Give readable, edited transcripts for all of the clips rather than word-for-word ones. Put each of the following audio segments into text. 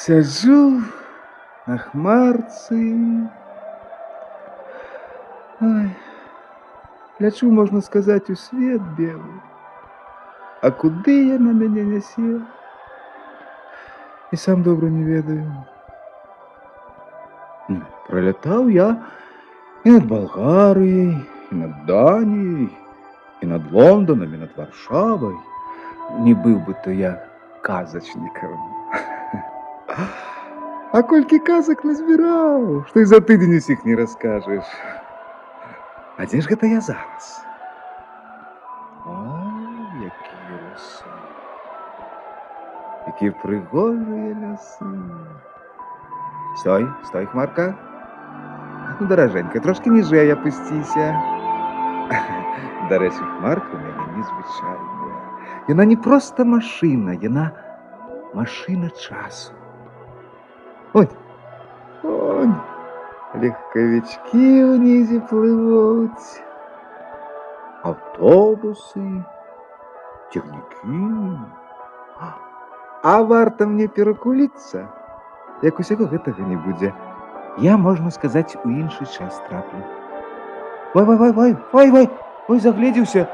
Сяджу на хмарцы. Ой, лячу, можна сказаць, у свет белы. А куды яна мяне нясе? І сам добра не ведаю. Пролятаў я і над Балгарыяй, і над Даніяй, і над Лондонам, і над Варшавай. Не быў бы то я казачнікам. А колькі казак назбіраў, што і за тыдзень усіх не раскажаш. А дзе ж гэта я зараз? Ой, якія лясы. Якія прыгожыя лясы. Стой, Хмарка. Ну, даражэнька, трошки ніжэй апусціся. Дарэчы, Хмарка ў мяне незвычайная. Яна не проста машына, яна машына часу. Онь, легковички ўнізе плывуць, аўтобусы, цягнікі. А варта мне перакуліцца, як усяго гэтага не будзе. Я, можна сказаць, у іншы час траплю. Ой, загледзеўся.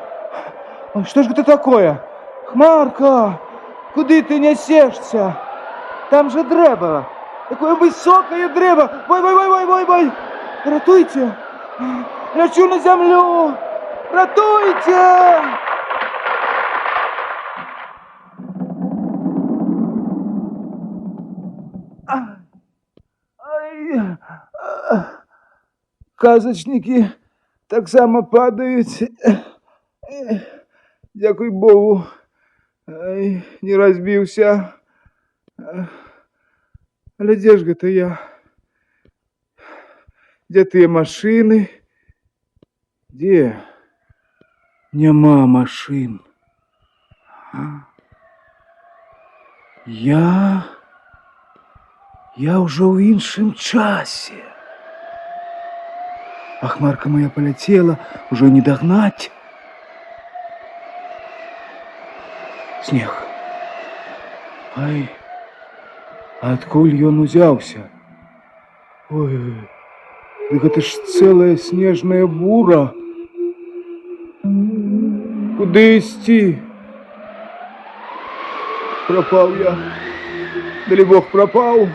Што ж гэта такое? Хмарка, куды ты нясешся? Там же дрэва. Такое высокое дрэва. Ой. Ратуйте. Лечу на землю. Ратуйте. Казачнікі таксама падаюць. Дзякуй Богу. Не разбіўся. Але дзе ж гэта я? Дзе тыя машыны? Дзе? Няма машын. Я ўжо ў іншым часе. А хмарка моя поляцела, ўжо не дагнаць. Снег. Ай, адкуль ён узяўся? Ой, дык гэта ж цэлая снежная бура. Куды ісці? Прапаў я. Далі Бог прапаў.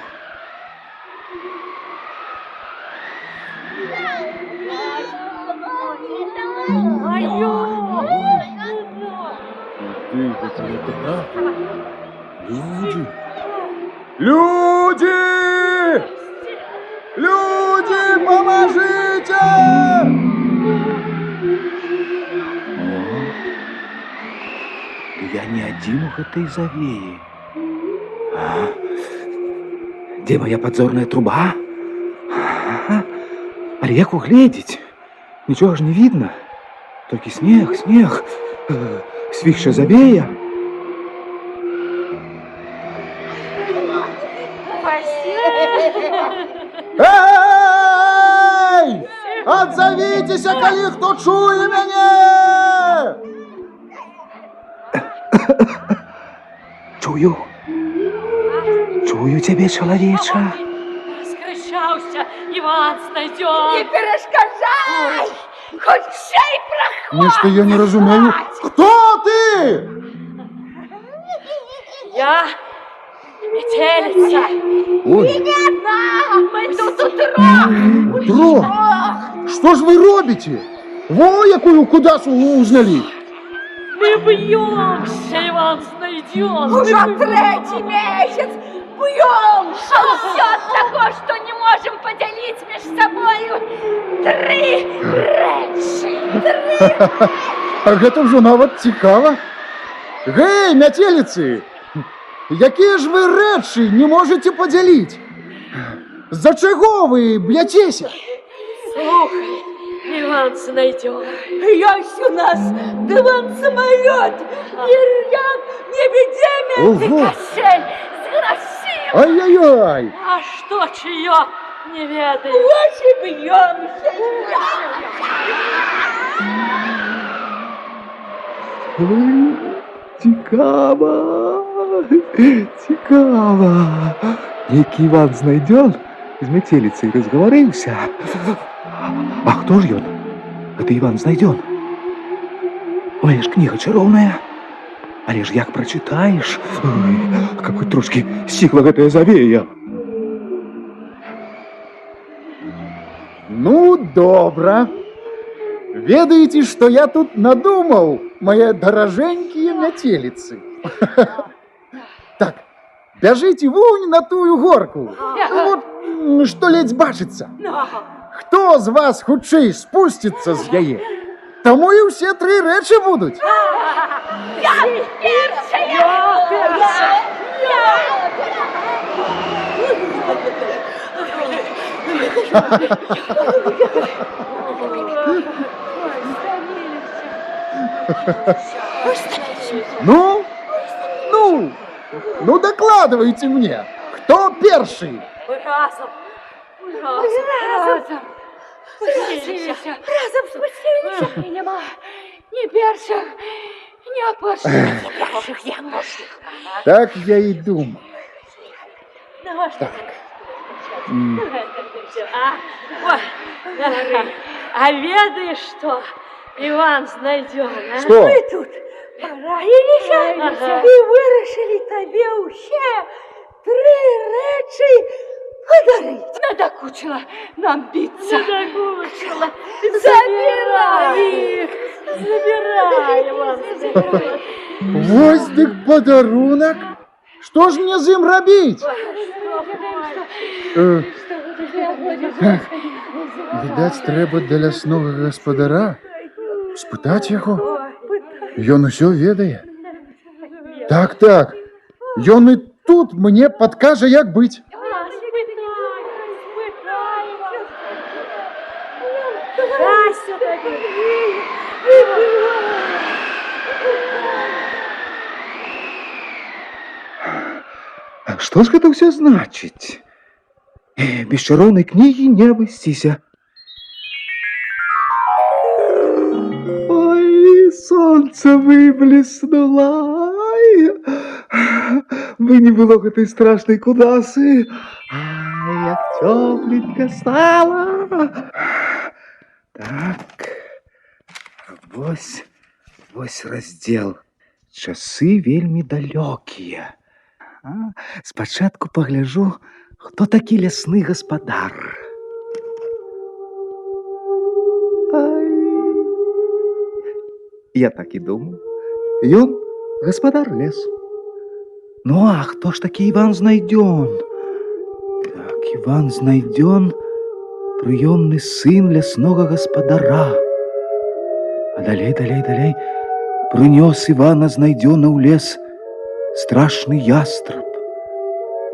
Люди, поможите! Я не один у гэтай завеі. Дзе моя подзорная труба? Але як угледзець? Нічога ж не видно. Толькі снег. Свіхша завея. Эй! Отзовитесь, калі хто чуе мяне! Чую цябе, чалавеча. Скрыщаўся, Іван знайдём. Не перашкаджай! Хутчэй праходзь! Нешта я не разумею. Хто ты? Я метелица. Ой. І не одна! Ми тут утрох! Трох? Что ж вы робите? Во, якую кудасу узнали? Мы бьемся, Иван знайдём. Уже третий месяц бьем! А все от того, что не можем поделить между собою три речи. А гэта ўжо нават цікава. Гей, мяцеліцы! Якія ж вы рэчы не можете подзяліць? З-за чаго вы б'яцеся? Слухай, Иван знайдём. Ёсць у нас диван-самолет, нерьяк, невидимый, Ого! кошель с грошима. Ай-яй-яй! А что чье не ведаю. Очень бьемся. Цікава. Некий Иван знайден з метелицей разговорился. А хто ж ён? Это Иван знайден. Ой, ж книга чароўная. Але ж як прочитаешь, какой трошки стихла гэтая завея. Ну, добра. Ведаеце, што я тут надумаў, мои дороженькие метелицы? Так, бяжите вунь на тую горку. Вот, что ледь бачыцца. Хто з вас хутчэй спусціцца з яе? Таму і ўсе тры рэчы будуць. Я першая! Ну, докладывайте мне, кто первый? Разом. Разом спустилися. І нема ні перших, ні опошних. Так я и думал. Так. А ведаешь что, Иван знайден, а? Что? Ми тут пораїлися і вирішили тобі усе три речі подарить. Надокучила нам биться. Надокучила. Забирай их. Забирай, Иван, забирай. Вось дык подарунок. Что ж мне з ім рабіць? Відаць, трэба да ляснога гаспадара спытаць яго. Ён усё ведае. Так, ён і тут мне падкажа, як быць. Что ж это все значит? Без чароўнай книги не абысціся. Ой, солнце выблеснуло. Бы не было гэтай страшной кудасы. Ай, як тёпленько стало. Так, вось раздел. Часы вельмі далёкія. Спачатку пагляжу, хто такі лясны гаспадар. Ай. Я так і думаю. Ён гаспадар лесу. Ну, а хто ж такі Іван знайден? Так, Іван знайден, прыёмны сын ляснога гаспадара. А далей прынёс Івана знайдёна ў лес страшны ястраб.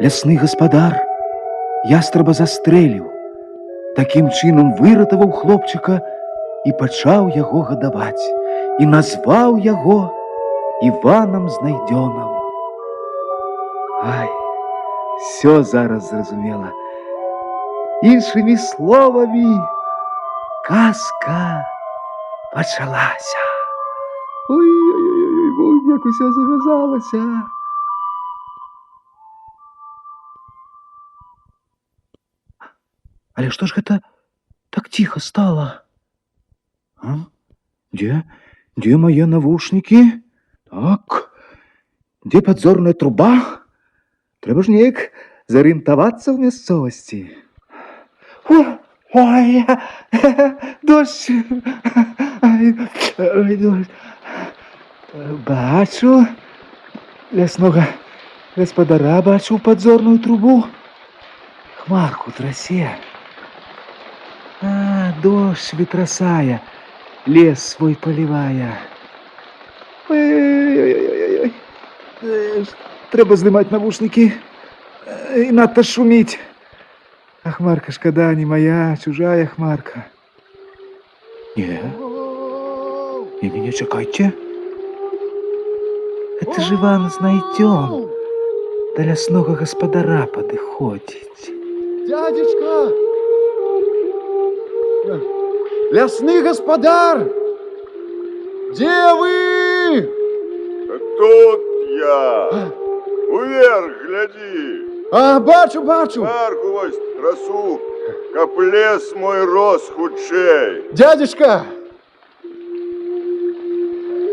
Лясны гаспадар ястраба застрэліў. Такім чынам выратаваў хлопчыка і пачаў яго гадаваць. І назваў яго Іванам знайдёнам. Ай, всё зараз зразумела. Іншымі словамі, казка пачалася. Ой, як усё завязалася. Але што ж гэта так ціха стала? А? Дзе мае навушнікі? Так, дзе падзорная труба? Трэба ж неяк зарыентавацца ў мясцовасці. Ой, дождь. Ой, дождь. Бачу ляснога гаспадара, бачу падзорную трубу. Хмарку трасе. А, дождь ветрасая, лес свой поливая. Ой-ой-ой-ой-ой. Трэба здымаць навушнікі. І надта шуміць. А хмарка, шкада, не моя, чужая хмарка. Не, чакайте. Это ж Иван знайдён. Да ляснога гаспадара падыходзіць. Дядечка! Лясны гаспадар! Где вы? Тут я. Уверх гляди. А, бачу, бачу. Марку вось красу, каб лес мой рос хутчэй. Дядюшка!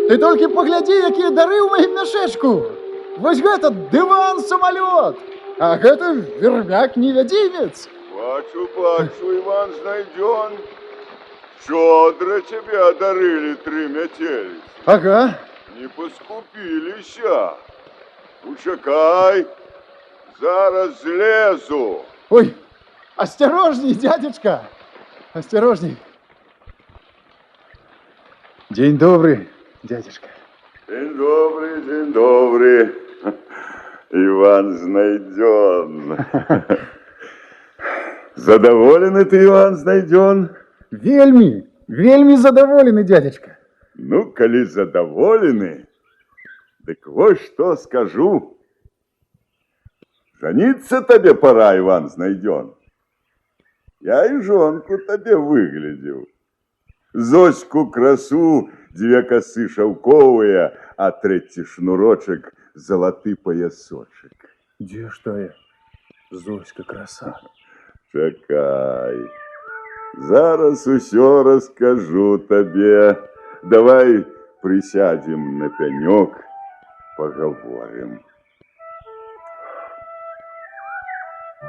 Ты толькі паглядзі, якія дары ў маім мяшэчку. Вось гэта дыван-самалёт, а гэта вермяк-невядзімец. Бачу, Иван Знайдён. Щедро тебе одарили 3 метелицы. Ага. Не поскупилися. Учекай, зараз злезу. Ой, осторожней, дядюшка. Осторожней. День добрый, дядюшка. День добрый. Иван Знайдён. Задоволены ты, Иван Знайдён? Вельми задоволены, дядюшка. Ну, коли задоволены, так вот что скажу. Жениться тебе пора, Иван Знайдён. Я и жонку тебе выглядел. Зоську красу, 2 косы шелковые, а 3 шнурочек золотый поясочек. Где что я? Зоська краса. Чекай. Зараз усё расскажу тебе. Давай присядем на пенек, поговорим.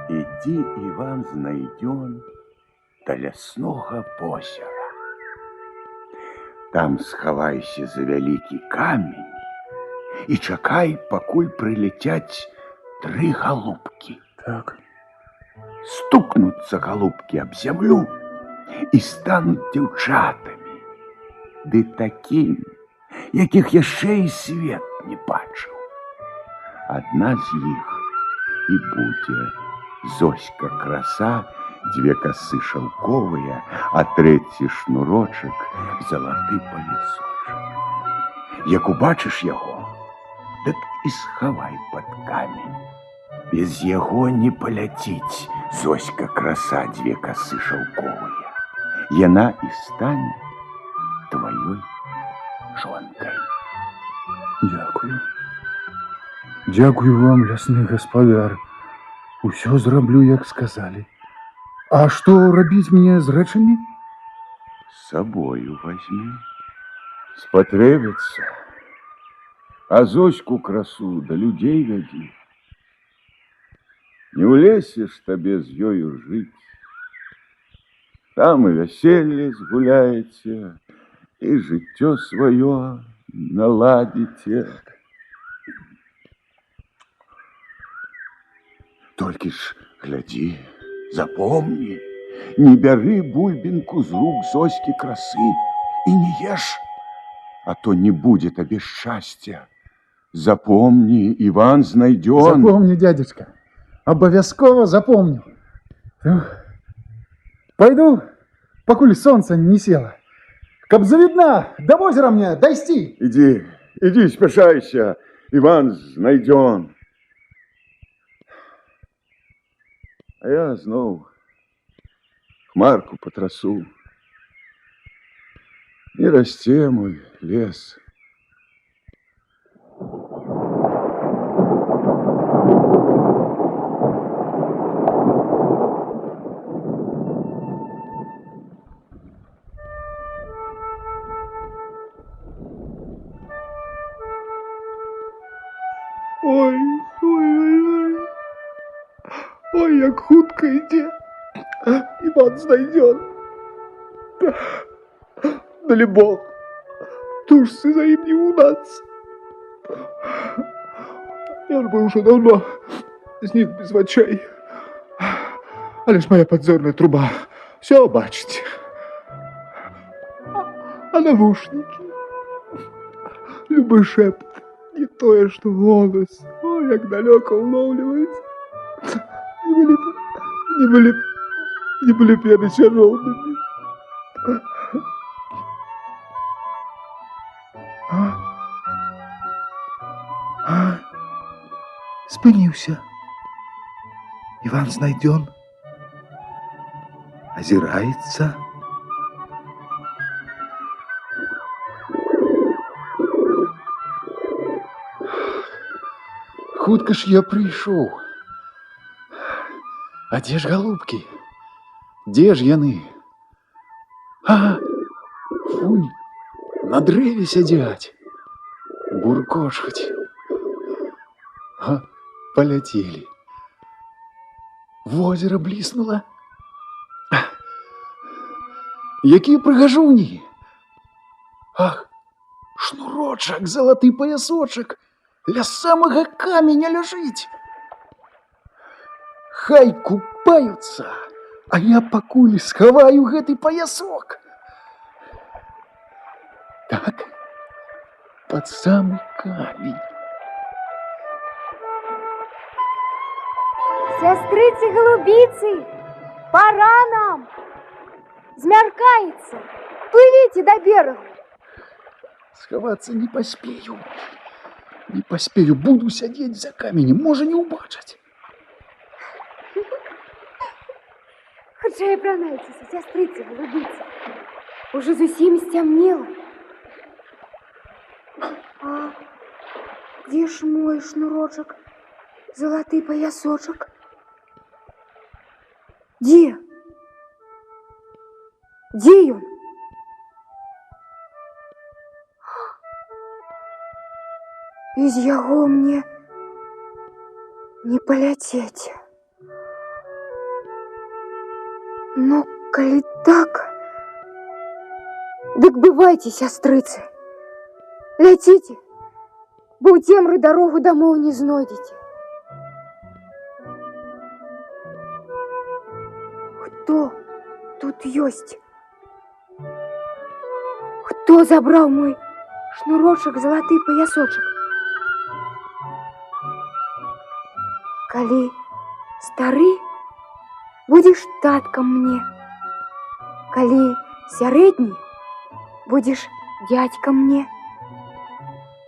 Иди, Иван Знайдён, до лесного озера. Там схавайся за вялікі камень и чакай, пакуль прилетять 3 голубки. Так. Стукнутся голубки об землю и станут девчатами. Ды такими, яких яшчэ і свет не бачыў. Одна з іх і будзе Зоська краса, 2 косы шелковые, а 3 шнурочек золоты поясочек. Як убачыш яго, так і схавай под камень. Без яго не поляціць Зоська краса, 2 косы шелковые. Яна і стане твоей жонкой. Дякую. Дякую вам, лясны гаспадар. Усё зраблю, як сказали. А что рабіць мне з рэчамі? С собою возьми. Спотребится. А Зоську красу до людей веди. Не улезешь тебе з ёю жить. Там и веселье сгуляете, и житё свое наладите. Только ж гляди, запомни, не бяры бульбинку з рук Зоськи красы и не ешь, а то не будет тебе счастья. Запомни, Иван Знайдён. Запомню, дядюшка. Обовязково запомню. Пойду, покуль солнце не село. Каб завидна, до озера мне дойти. Иди, спешайся, Иван Знайдён. А я знов хмарку потрасу. Не расте мой лес. Ой, як хутка ідзе. Іван Знайдён. Далі Бог, тушцы за ім не угнаться. Я ж бы уже давно зник без очей. Але ж моя подзорная труба все бачить. А навушники? Любы шепт, не тое, что голос. Ой, як далеко уловливается. Не были б я начаровными. Спыніўся. Іван Знайдён азіраецца. Хутка ж я прийшов. А дзе ж галубкі? Дзе ж яны? А, фунь, на дрэве сядзяць. Буркочуць. А, паляцелі. Возера бліснула. Якія прыгажуні! Ах, шнурочак, залаты паясочак, ля самага каменя ляжыць. Хай купаюцца, а я пакуль схаваю гэты паясок. Так, под самы камень. Сестрыцы-голубицы, пора нам! Змяркаецца, плывите до берега. Схавацца не паспею. Не паспею, буду сядзець за каменем, можа не ўбачаць. Хутчэй апранайцеся, сястрыцы-голубицы. Уже зусім сцямнела. А где ж мой шнурочек, золотый поясочек? Где? Где он? Без яго мне не поляцець. Но коли так, дык бывайте, сястрыцы. Ляціце, бо ў цемры дарогу дамоў не знойдзеце. Хто тут ёсць? Хто забраў мой шнурочак, залаты паясочак? Калі стары, будзеш таткам мне. Калі сярэдні, будзеш дядькам мне.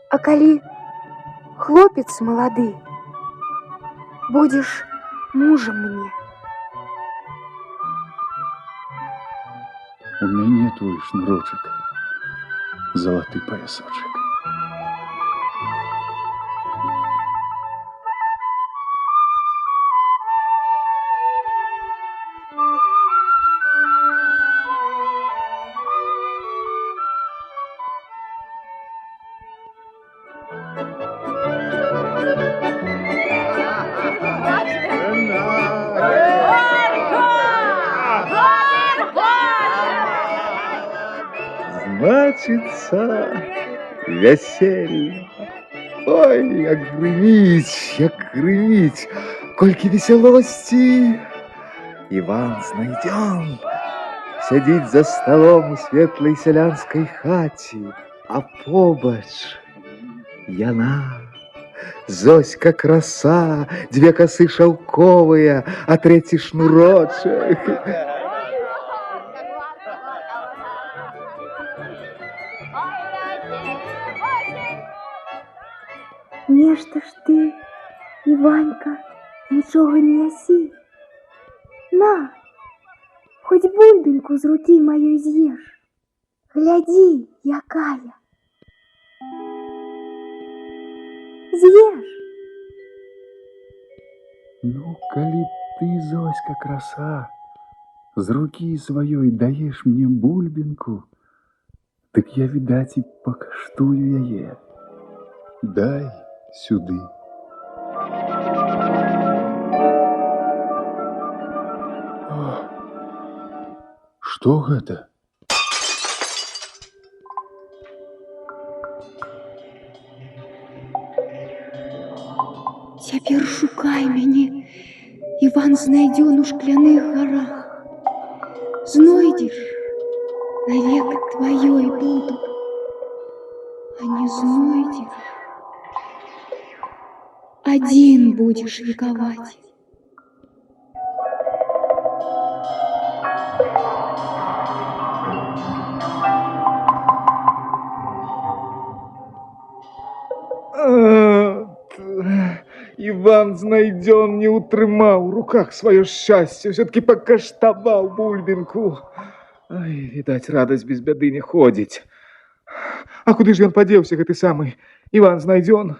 А калі хлопец малады, будзеш мужам мне. У мяне твой шнурочак, залаты паясочак. Значится, веселье. Ой, як грыміць, колькі весялосці. Іван знайдзён, сядзіць за сталом у светлай сялянскай хаце, а побач яна, Зоська краса, дзве касы шаўковыя, а трэці шнурочак. Нешта ж ты, Іванька, нічога не ясі. На, хоць бульбінку з рукі маёй з'еш. Глядзі, якая. З'еш. Ну, калі ты, Зоська краса, з рукі сваёй даеш мне бульбінку, дык я, відаць, і пакаштую яе. Дай сюды. Што гэта? Цяпер шукай мяне, Іван знайдзён у шкляных гарах. Знойдзеш, навек тваёй буду, а не знойдзеш, адзін будзеш векаваць. Іван знайдзён не ўтрымаў у руках сваё шчасце, ўсё-таки пакаштаваў бульбінку. Ай, відаць, радасць без бяды не ходзіць. А куды ж ён падзеўся, гэты самы Іван знайдзён?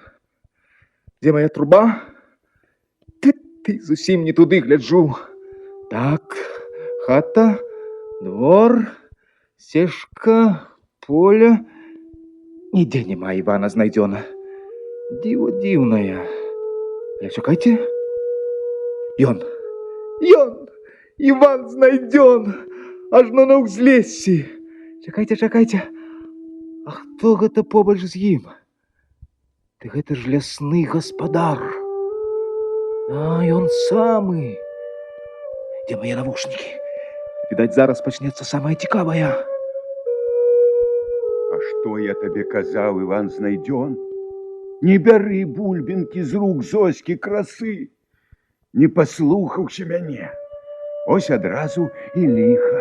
Дзе моя труба? Ты зусім не туды гляджу. Так, хата, двор, стежка, поле. Нигде нема Ивана знайдена. Диво дивное. Але чекайте. Ён! Иван знайден! Аж на узлессі. Чекайте. А хто гэта побач з ім? Ты гэта ж лясны гаспадар. А, ён самы. Дзе мае навушнікі? Відаць, зараз пачнецца самае цікавае. А что я тебе казал, Иван знайден? Не бяры бульбинки з рук Зоськи красы. Не послухаўся мяне. Ось адразу и лихо.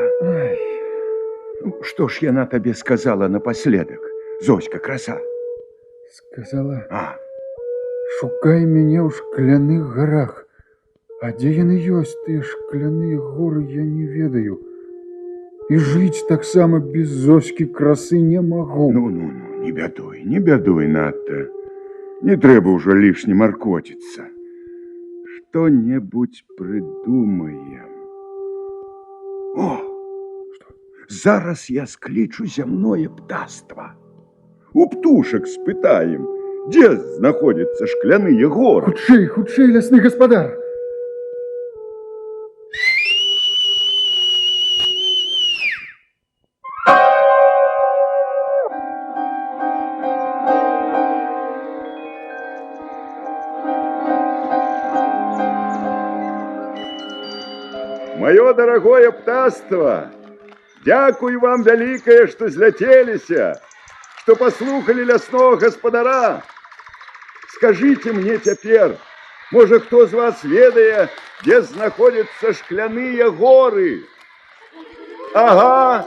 Ну, что ж яна тебе сказала напоследок, Зоська краса? Сказала, А, шукай мяне ў шкляных гарах. А дзе яны ёсць, тыя шкляныя горы, я не ведаю. І жыць таксама без Зоські красы не магу. ну, не бядуй надто. Не трэба ўжо лішне маркоціцца. Што-небудзь прыдумаем. О! Зараз я склічу зямное птаства. У птушак спытаем, дзе знаходзяцца шкляныя горы. Хутчэй, лясны гаспадар. Мое дорогое птаство, дякуй вам великое, что злетелися, что послухали лясного гаспадара. Скажите мне теперь, может, кто из вас ведае, где знаходятся шкляныя горы? Ага.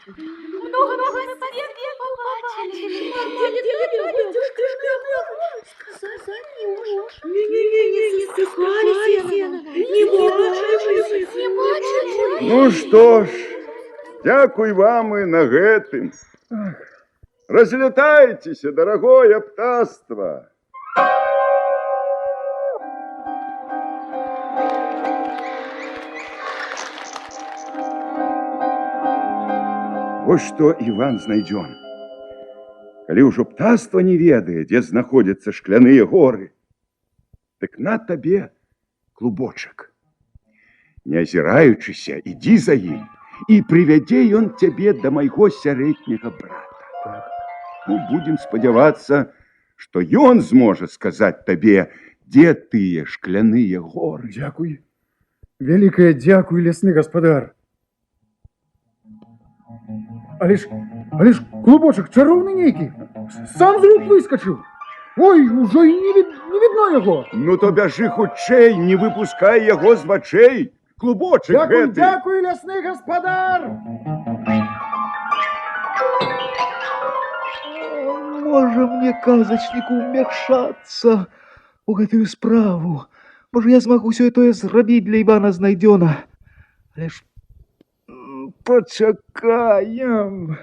Много света побачили. Сказать не можешь. Не бачили. Ну что ж, дякуй вам и на гэтым. Разлетайтесь, дорогое птаство. Вот что Иван знайден. Калі ўжо птаство не ведае, дзе знаходзяцца шкляныя горы, так на табе клубочак. Не азіраючыся, ідзі за ім, і прывядзе ён цябе да майго сярэдняга брата. Ну, будем спадзявацца, што ён зможа сказаць табе, дзе тыя шкляныя горы. Дякуй. Вялікае дзякуй, лясны гаспадар. Але ж клубочак чароўны нейкі. Сам з рук выскачыў. Ой, ужо і не відно яго. Ну то бяжы хутчэй, не выпускай яго з вачэй. Клубочак гэты. Дякуй, лясны гаспадар. Можа мне, казачніку, ўмяшацца у гэтую справу. Можа, я змагу ўсё тое зрабіць для Івана знайдёна. Але ж пачакаем.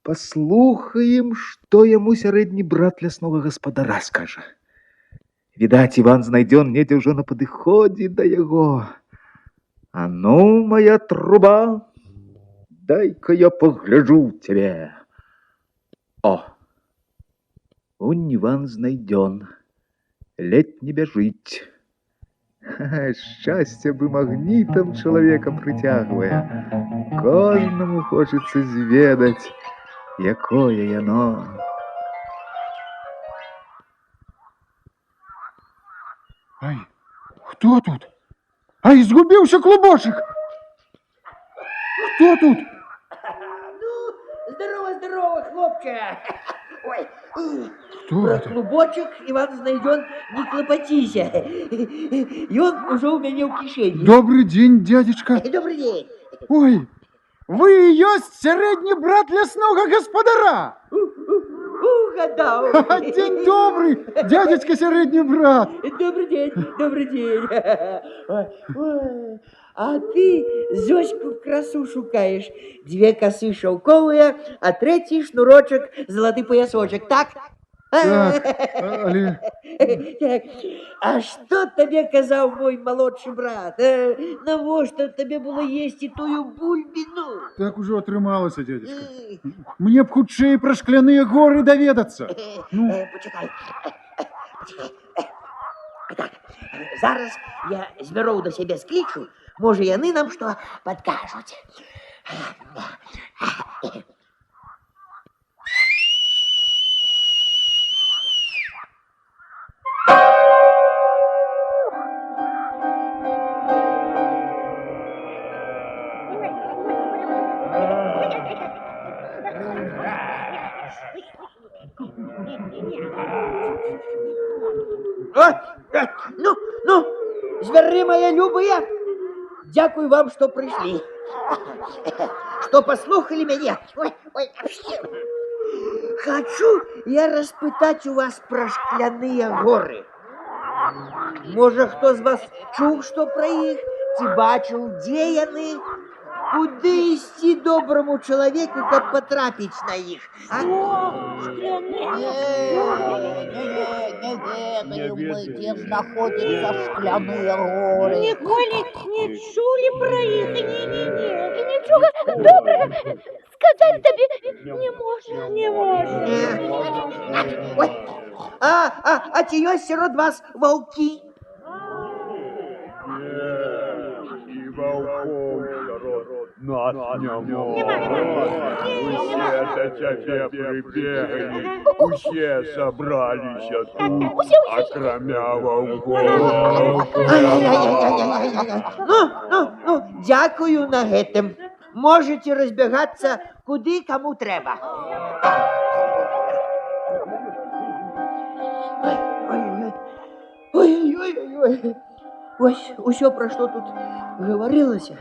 Паслухаем, што яму сярэдні брат ляснога гаспадара скажа. Відаць, Іван знайдён недзе ўжо на падыходзе да яго. А ну, моя труба, дай-ка я погляджу в тебе. О! Он Иван знайден, ледь не бежить. Счастье бы магнитом человека притягивая. Кожному хочется зведать, якое яно. Ай, хто тут? Ай, згубіўся клубочак! Хто тут? Здорово, хлопче. Ой, Хто про это? клубочек Иван знайден, не клопотися. И он уже у меня в кишені. Добрый день, дядечка. Добрый день. Ой, вы и есть средний брат лясного гаспадара. Угадал. День добрый, дядечка средний брат. Добрый день, добрый день. Ой. А ты Зоську красу шукаешь. 2 косы шелковые, а 3 шнурочек, золотый поясочек, так? Так, але Так, а що тобі казав мой молодший брат? Навошта тобі було їсти тую бульбіну? так уже атрымалася, дядечка. Мне б хутчэй пра шкляныя горы даведацца. Почекай. Так, зараз я звяроў до сябе склічу, може яны нам што падкажуць. Ну, звяры мои любыя, дзякуй вам, што прыйшлі, што паслухалі мяне. Хачу я распытаць у вас пра шкляныя горы. Можа, хто з вас чуў, што пра іх, ці бачыў, дзе яны? Куды ісці добраму чалавеку, каб патрапіць на іх? Не ведаю, где находятся шкляные горы. Ніколі не чулі пра іх, не-не-не. І нічога добрага сказаць табе не можа. Не можа. Ой, а ці ёсць сярод вас ваўкі? І ваўкоў сярод нас няма. Усе да цябе прыбеглі, усе сабраліся тут, акрамя ваўкоў. Ну, дзякую на гэтым. Можете разбягацца куды каму трэба. Ой-ой-ой. Ось усё, пра што тут гаварылася,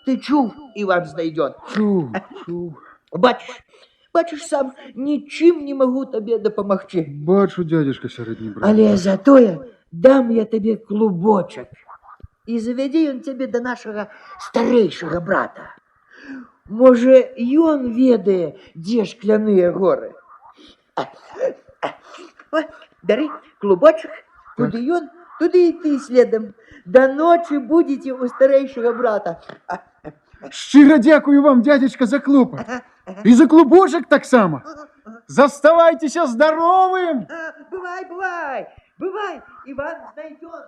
ты чуў, Іван Знайдзён? Чуў. Бачыш сам, нічым не магу табе дапамагчы. Бачу, дядзечка сярэдні брат. Але затое дам я табе клубочак. І завядзе ён цябе да нашага старэйшага брата. Можа, ён ведае, дзе шкляныя горы. Бяры клубочак, куды ён, туды і ты следам. Да ночы будзеце у старэйшага брата. Шчыра дзякую вам, дядзечка, за клопат. І за клубочак таксама. Заставайцеся здаровым! Бывай, Іван Знайдён.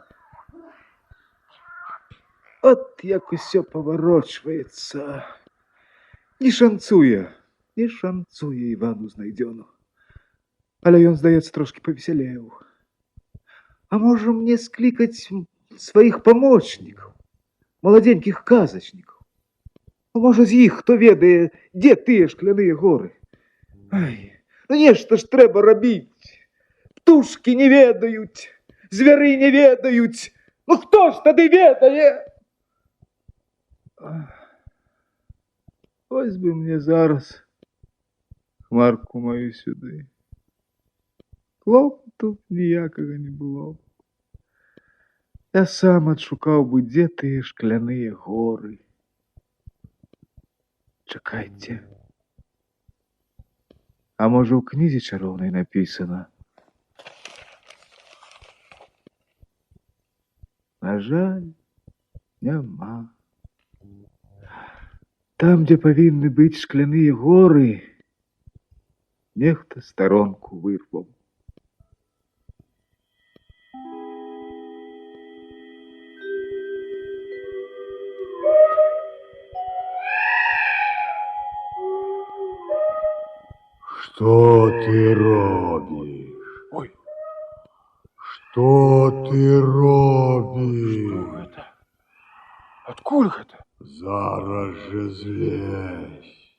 От як усё паварочваецца. Не шанцуе Івану Знайдёну. Але ён, здаецца, трошки павесялеў. А можа мне склікаць сваіх памочнікаў, маладзенькіх казачнікаў? Можа, з іх, хто ведае, дзе тыя шкляныя горы? Ай, ну нешта ж трэба рабіць. Птушкі не ведаюць, звяры не ведаюць. Ну хто ж тады ведае? Ось бы мне зараз хмарку мою сюды. Клопоту ніякага не было. Я сам адшукаў бы, дзе тыя шкляныя горы. Чакайце. А можа, у кнізе чароўнай напісана? На жаль, няма. Там, дзе павінны быць шкляныя горы, нехта старонку вырваў. Что ты робишь? Ой, что ты робишь? Что это? Адкуль гэта? Зараз же злезь.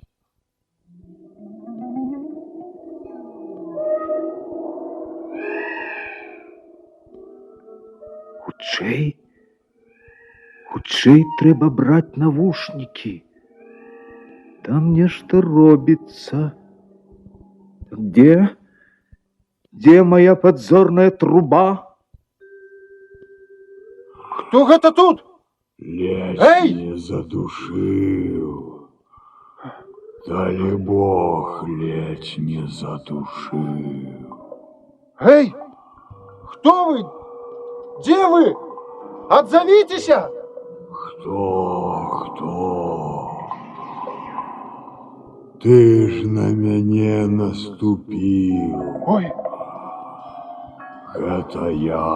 Хутчэй трэба браць навушнікі. Там нешта робіцца. Где моя подзорная труба? Хто гэта тут? Ледь Эй! не задушил. Дали Бог, ледь не задушил. Эй, кто вы? Где вы? Отзовитесь! Хто? Ти ж на мяне наступіў. Ой, Гэта я,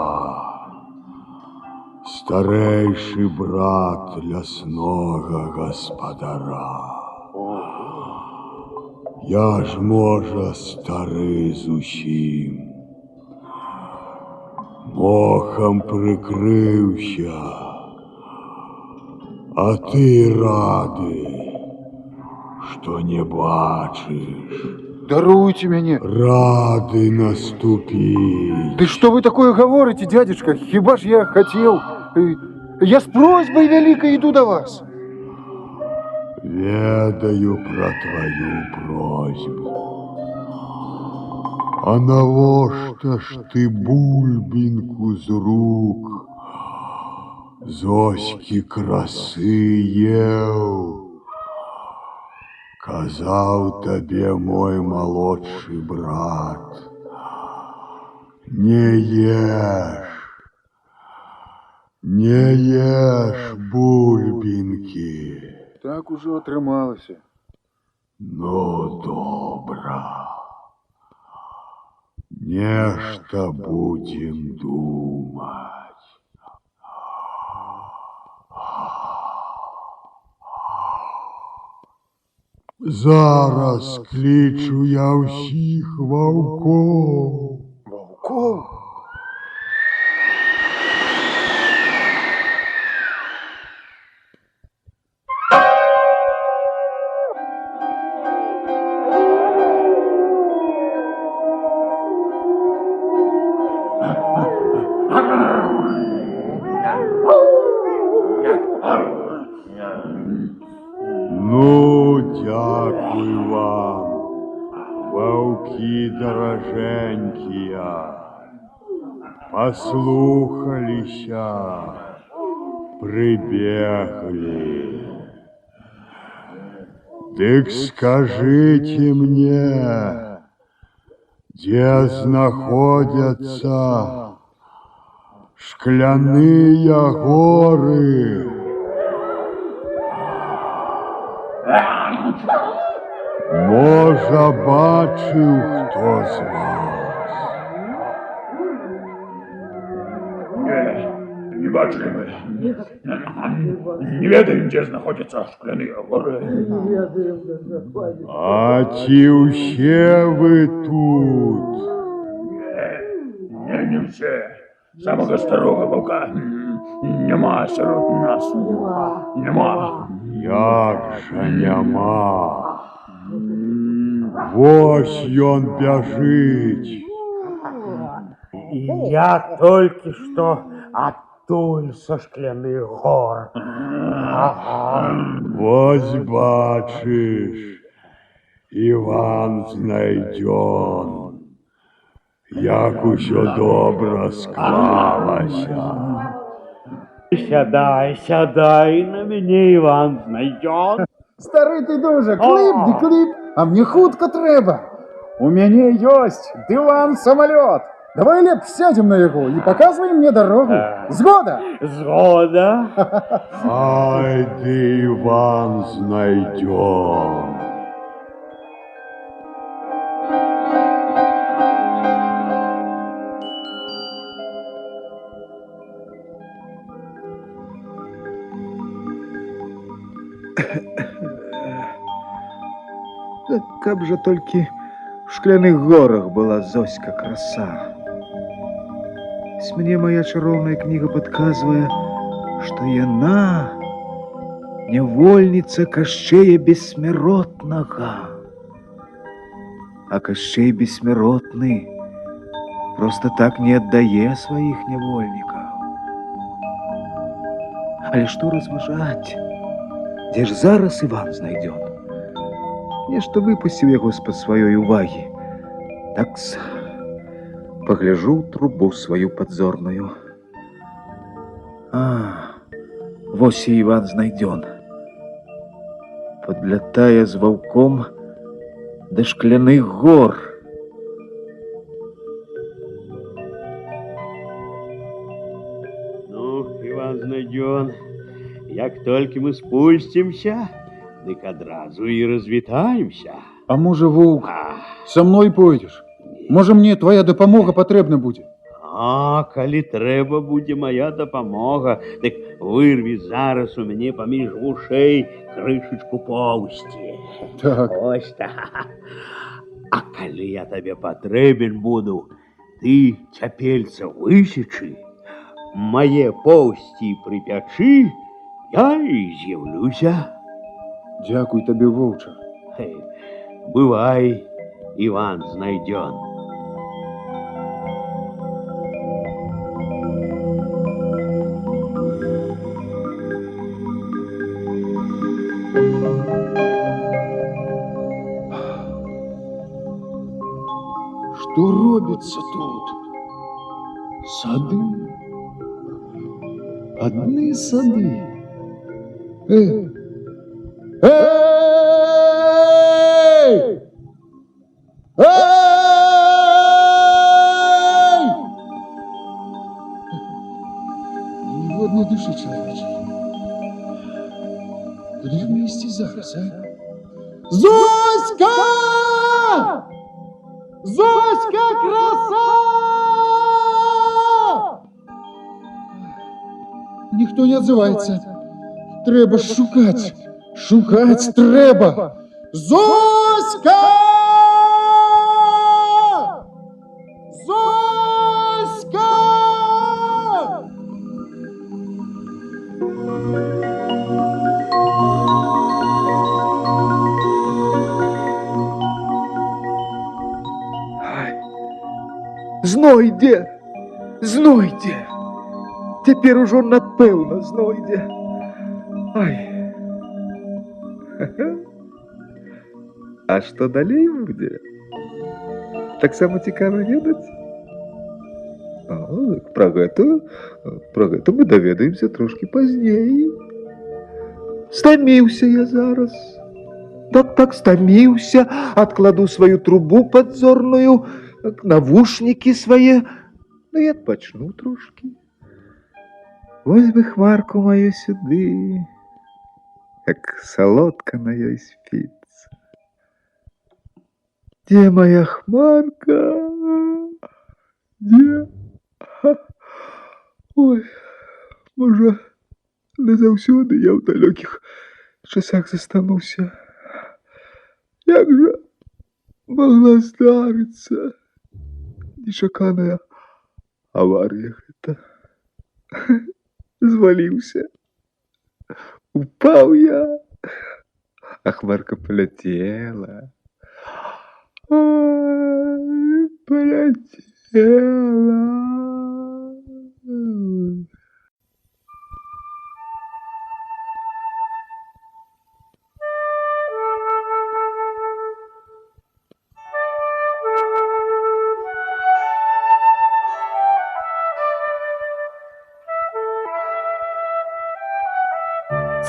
старэйшы брат ляснога гаспадара. Я ж, можа, стары зусім. Мохам прыкрыўся, а ты рады, што не бачыш. даруйте мяне. Рады наступить. Да что вы такое говорите, дядюшка? Хіба ж я хотел... Я с просьбой великой иду до вас. Ведаю про твою просьбу. А навошта ж ты бульбинку з рук Зоськи красы ел? Казаў табе мой молодший брат. Не ешь бульбинки. Так уже атрымалася. Ну, добра. Нешта будем думать. Зараз кличу я усіх ваўкоў. Ваўкоў? Ну, дякуй вам, ваўкі даражэнькія. Паслухаліся, прыбеглі. Дык скажыце мне, дзе знаходзяцца шкляныя горы? Можа, бачыў хто з вас? Не бачили мы. Не ведаем, где знаходятся шкляныя горы. А ці ўсе вы тут? Не все. Самого старого ваўка нема сярод нас. Нема. Як жа няма? Вось ён бяжыць. Я только что оттуль со шкляных гор. Вось бачыш, Іван знайдзён. Як усё добра склалася. Сядай на мяне, Іван знайдён. Старый ты дуже, кліп ды кліп, а мне хутка трэба. У мяне ёсць дыван-самалёт. Давай лепш сядем на яго і паказвай мне дарогу. Згода? Згода. Ай, ды Іван знайдён. Каб жа толькі в шкляных горах была Зоська краса. Мне моя чароўная кніга падказвае, што яна нявольніца Кашчэя бессмяротнага. А Кашчэй бессмяротны проста так не аддае сваіх нявольнікаў. Але што разважаць? Дзе ж зараз Іван знайдён? Нешта выпусціў яго з-пад сваёй увагі. Такс, пагляжу ў трубу сваю падзорную. Вось і Іван знайдён. Падлятае з ваўком да шкляных гор. знайдён. Як толькі мы спусцімся, дык адразу і развітаемся. А можа, воўк, са мной пойдзеш? Можа, мне твоя дапамога патрэбна будзе? А, калі трэба будзе моя дапамога, дык вырві зараз у мяне паміж вушэй крышачку поўсці. Так. Ось так. А калі я табе патрэбен буду, ты цяпельца высечы, мае поўсці прыпячы, я і з'яўлюся. Дзякуй табе, воўча. Бывай, Іван знайдён. Што робіцца тут? Сады. Адны сады. Эй! Ни одной души человечей. Куда же мне идти зараз, а? Зоська! Зоська, краса! Ніхто не отзывается. Треба шукать. Шукать треба. Зоська! Зоська! Знойде! Знойде! Цяпер ужо напэўна знойде. Ай. А што далей будзе? Таксама цікава ведаць? Пра гэта мы даведаемся трошкі пазней. Стаміўся я зараз. Так, стаміўся, адкладу сваю трубу падзорную, навушнікі свае, ну і адпачну трошкі. Вось бы хмарку маю сюды, як салодка на ёй спіцца. Дзе моя хмарка? Дзе? Ой, можа, назаўсёды я ў далёкіх часах застануся. Як жа могла здарыцца нечаканая аварія гэта. Зваліўся. Упаў я, а хмарка паляцела. Ой, паляцела.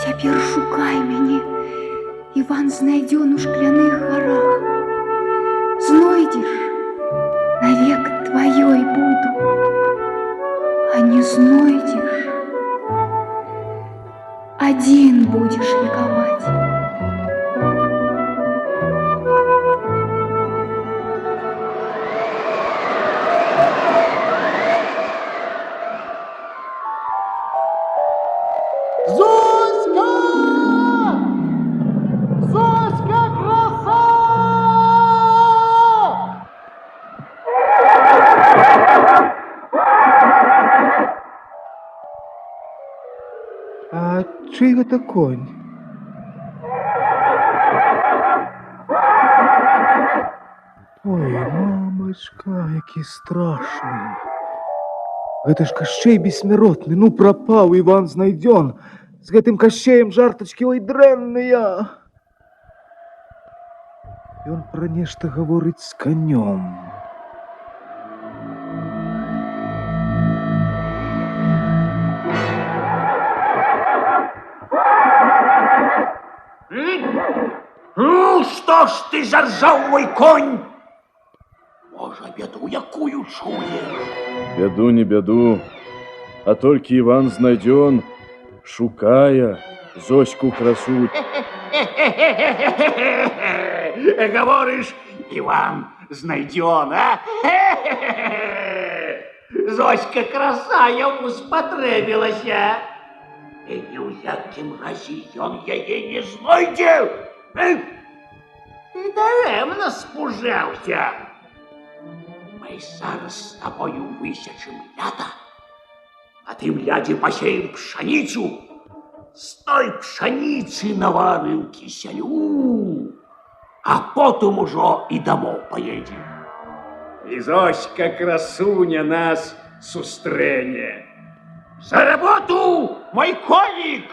Цяпер шукай мяне, Іван знайдён у шкляных гарах. Знойдзеш, навек тваёй буду, а не знойдзеш, адзін будзеш лікаваць. Чый гэта конь? Ой, мамачка, які страшны. Гэта ж Кашчэй бессмяротны, ну прапаў Іван знайдён. З гэтым Кашчэем жартачкі, ой, дрэнныя. Ён пра нешта гаворыць з канём. Ну, что ж ты заржал, мой конь? Можа, беду якую чуе? Беду не беду, а толькі Іван знайдён, шукая Зоську красу. Говоришь, Иван знайден, а? Зоська краса ему спотребилася. И ни у яким разе ён яе не знойдзе. Ты даремно спужаўся. Мы зараз с тобою высечем лята, а ты в ляде посеем пшеницу. С той пшеницы наварим киселю, а потом уже и домой поедем. И Зоська красуня нас сустрэне. За работу, мой конник!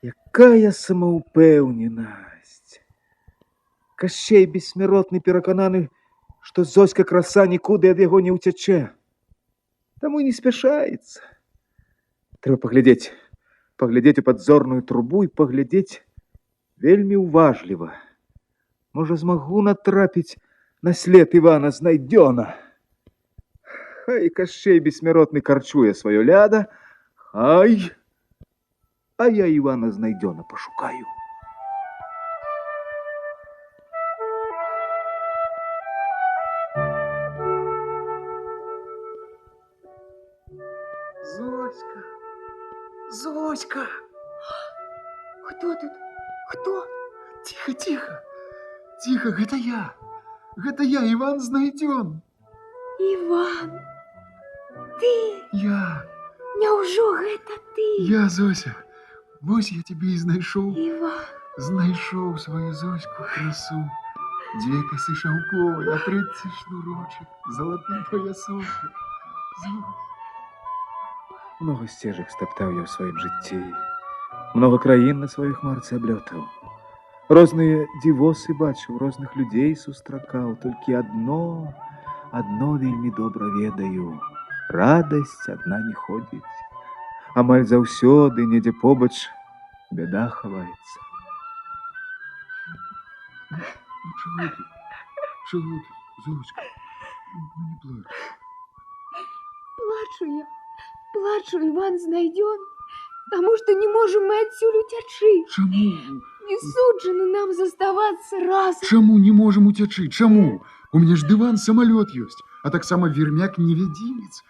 Якая самоупэўненасць! Кашчей бессмяротны перакананы, што Зоська краса нікуды ад яго не ўцячэ. Таму не спяшаецца. Трэба паглядзець у падзорную трубу і паглядзець вельмі уважліва. Можа, змагу натрапіць на след Івана знайдёна. Хай Кашчей бессмяротны карчуе сваё ляда, хай... А я Ивана знайдёна пошукаю. Зоська! Зоська! Кто тут? Кто? Тихо, тихо! Тихо, гэта я! Гэта я, Иван знайдён! Иван! Ты? Я! Няўжо гэта ты? Я, Зося! Вось я тебе и знайшоў. Иван. Знайшоў свою Зоську красу. 2 косы шаўковыя, а 3 шнурочек, золотым поясочек. Много сцежак стаптаў я ў сваім жыцці. Много краін на сваёй хмарцы аблётаў. Розныя дзівосы бачыў, розных людзей сустракаў. Толькі адно вельмі добра ведаю. Радасць адна не ходзіць. Амаль заўсёды недзе побач бяда хаваецца. Чего ты, Зоська? Ну, не плачь. Плачу, Иван знайдён, потому что не можем мы отсюль уцячы. Чаму? Не суджено нам заставаться разом. Чаму не можем уцячы? Чаму? У меня ж диван самолет ёсць, а так само вермяк-невидимец.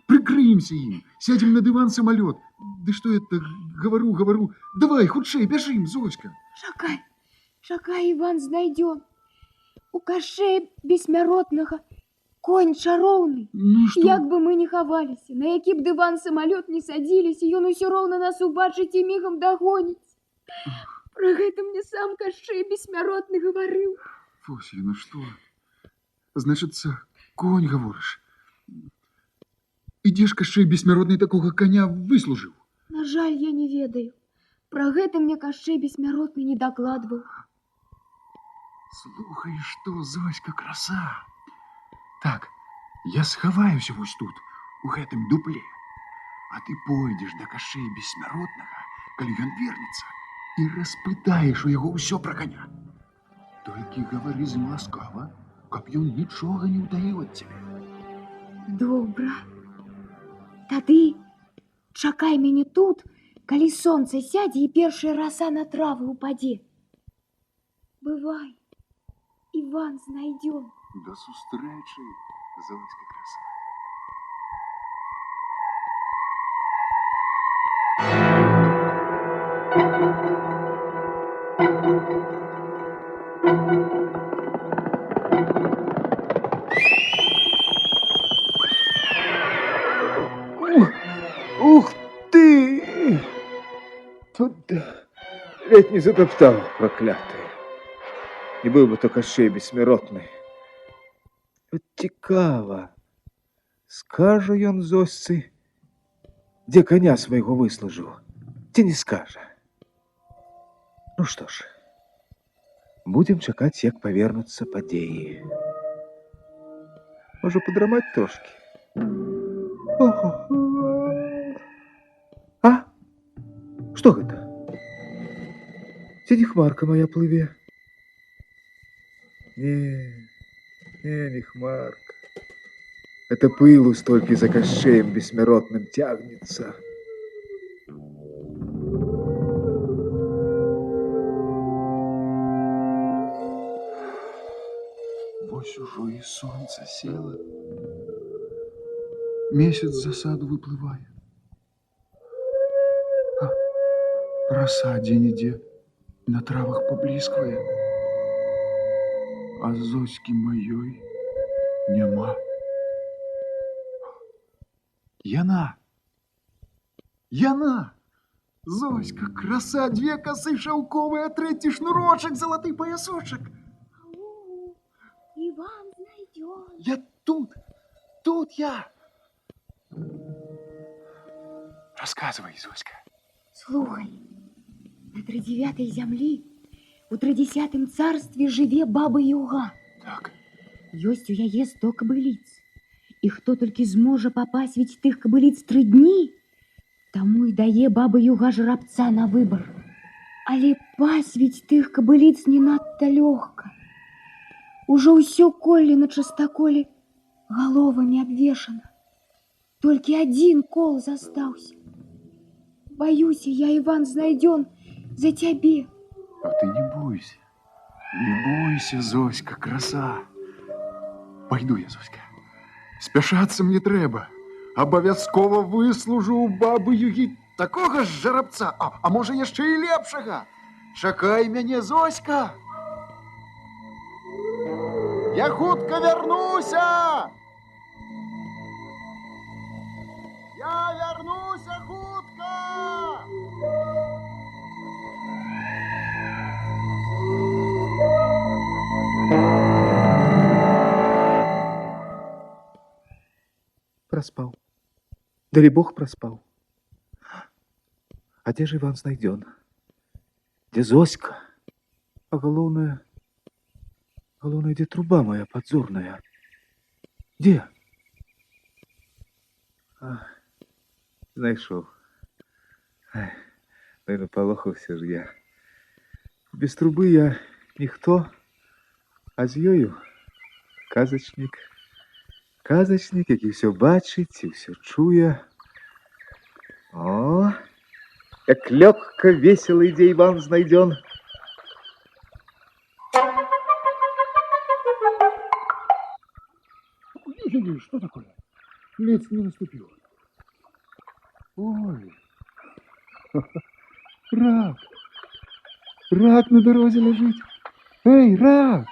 Прикрыемся им, сядем на диван самолет. Да что это, говорю. Давай, хутчэй, бежим, Зоська. Чакай, Иван знайдён. У Кашчея бессмяротнага конь чароўны. Ну что? Як бы мы ни хаваліся, на які б диван самолет не садзіліся, ён усё роўна нас убачыць і мігам дагоніць. Про гэта мне сам Кашчей бессмяротны гаварыў. Фося, ну что? Значится, конь, говоришь? Ідзеш Кашчей бессмяротны такого коня выслужыў? На жаль, я не ведаю. Про гэта мне Кашчей бессмяротны не дакладваў. Слухай, что, Зоська краса. Так, я схаваюся вось тут, у гэтым дупле. А ты пойдзеш да Кашчея бессмяротнага, калі ён вернецца, і распытаеш у яго ўсё пра коня. Толькі гавары з ім ласкава, каб ён нічога не ўтаіў ад цябе. Добра. Тады чакай мяне тут, калі сонца сядзе і першая раса на травы упадзе. Бывай, Иван знайдён. До сустрэчы, Зоська краса. Ух ты! Тут ледь не затоптал, проклятый. І быў бы то Кашчей бессмяротны. От цікава, скажа ён Зосцы, дзе коня свайго выслужыў, ці не скажа. Ну што ж, будзем чакаць, як павернуцца падзеі. Можа падрамаць трошкі. А? Што гэта? Ці не хмарка моя плыве? Не хмарка. Это пылу столькі за Кашчэем бессмяротным цягнецца. Вось ужо і сонца села. Месяц за саду выплывае. А роса дзе-нідзе на травах паблісквае. А Зоські маёй няма. Яна! Зоська, краса, 2 косы шаўковыя, 3 шнурочак, залаты паясочак. Иван найдет. Я тут я. Рассказывай, Зоська. Слухай, на 39-й зямлі у 30-м царстве жыве баба-юга. Так. Ёсць у яе 100 кабыліц. І хто толькі зможа папасвіць тых кабыліц 3 дні, таму і дае баба-юга жарабца на выбар. Але пасвіць тых кабыліц не надта лёгка. Ужо ўсё колле на частаколе галовамі абвешана. Толькі 1 кол застаўся. Баюся я, Иван Знайдён, за цябе. А ты не бойся. Не бойся, Зоська, краса. Пойду я, Зоська. Спяшацца мне трэба. Абавязкова выслужу у бабы-югі такога ж жарабца, а можа яшчэ і лепшага. Чакай мяне, Зоська. Я хутка вярнуся. Я вярнуся хутка. Проспал. Дали Бог проспал. А где же Иван Знайдён? Где Зоська? А головное, где труба моя подзорная? Где? Знайшов. Ну, напалохався ж я. Без трубы я ніхто, а з ёю казачнік. Казачнік, які все бачить і все чує. О, як легко, весело ідзе Іван Знайдён. Что такое? Лец не наступил. Ой, рак. Рак на дороге лежит. Эй, рак!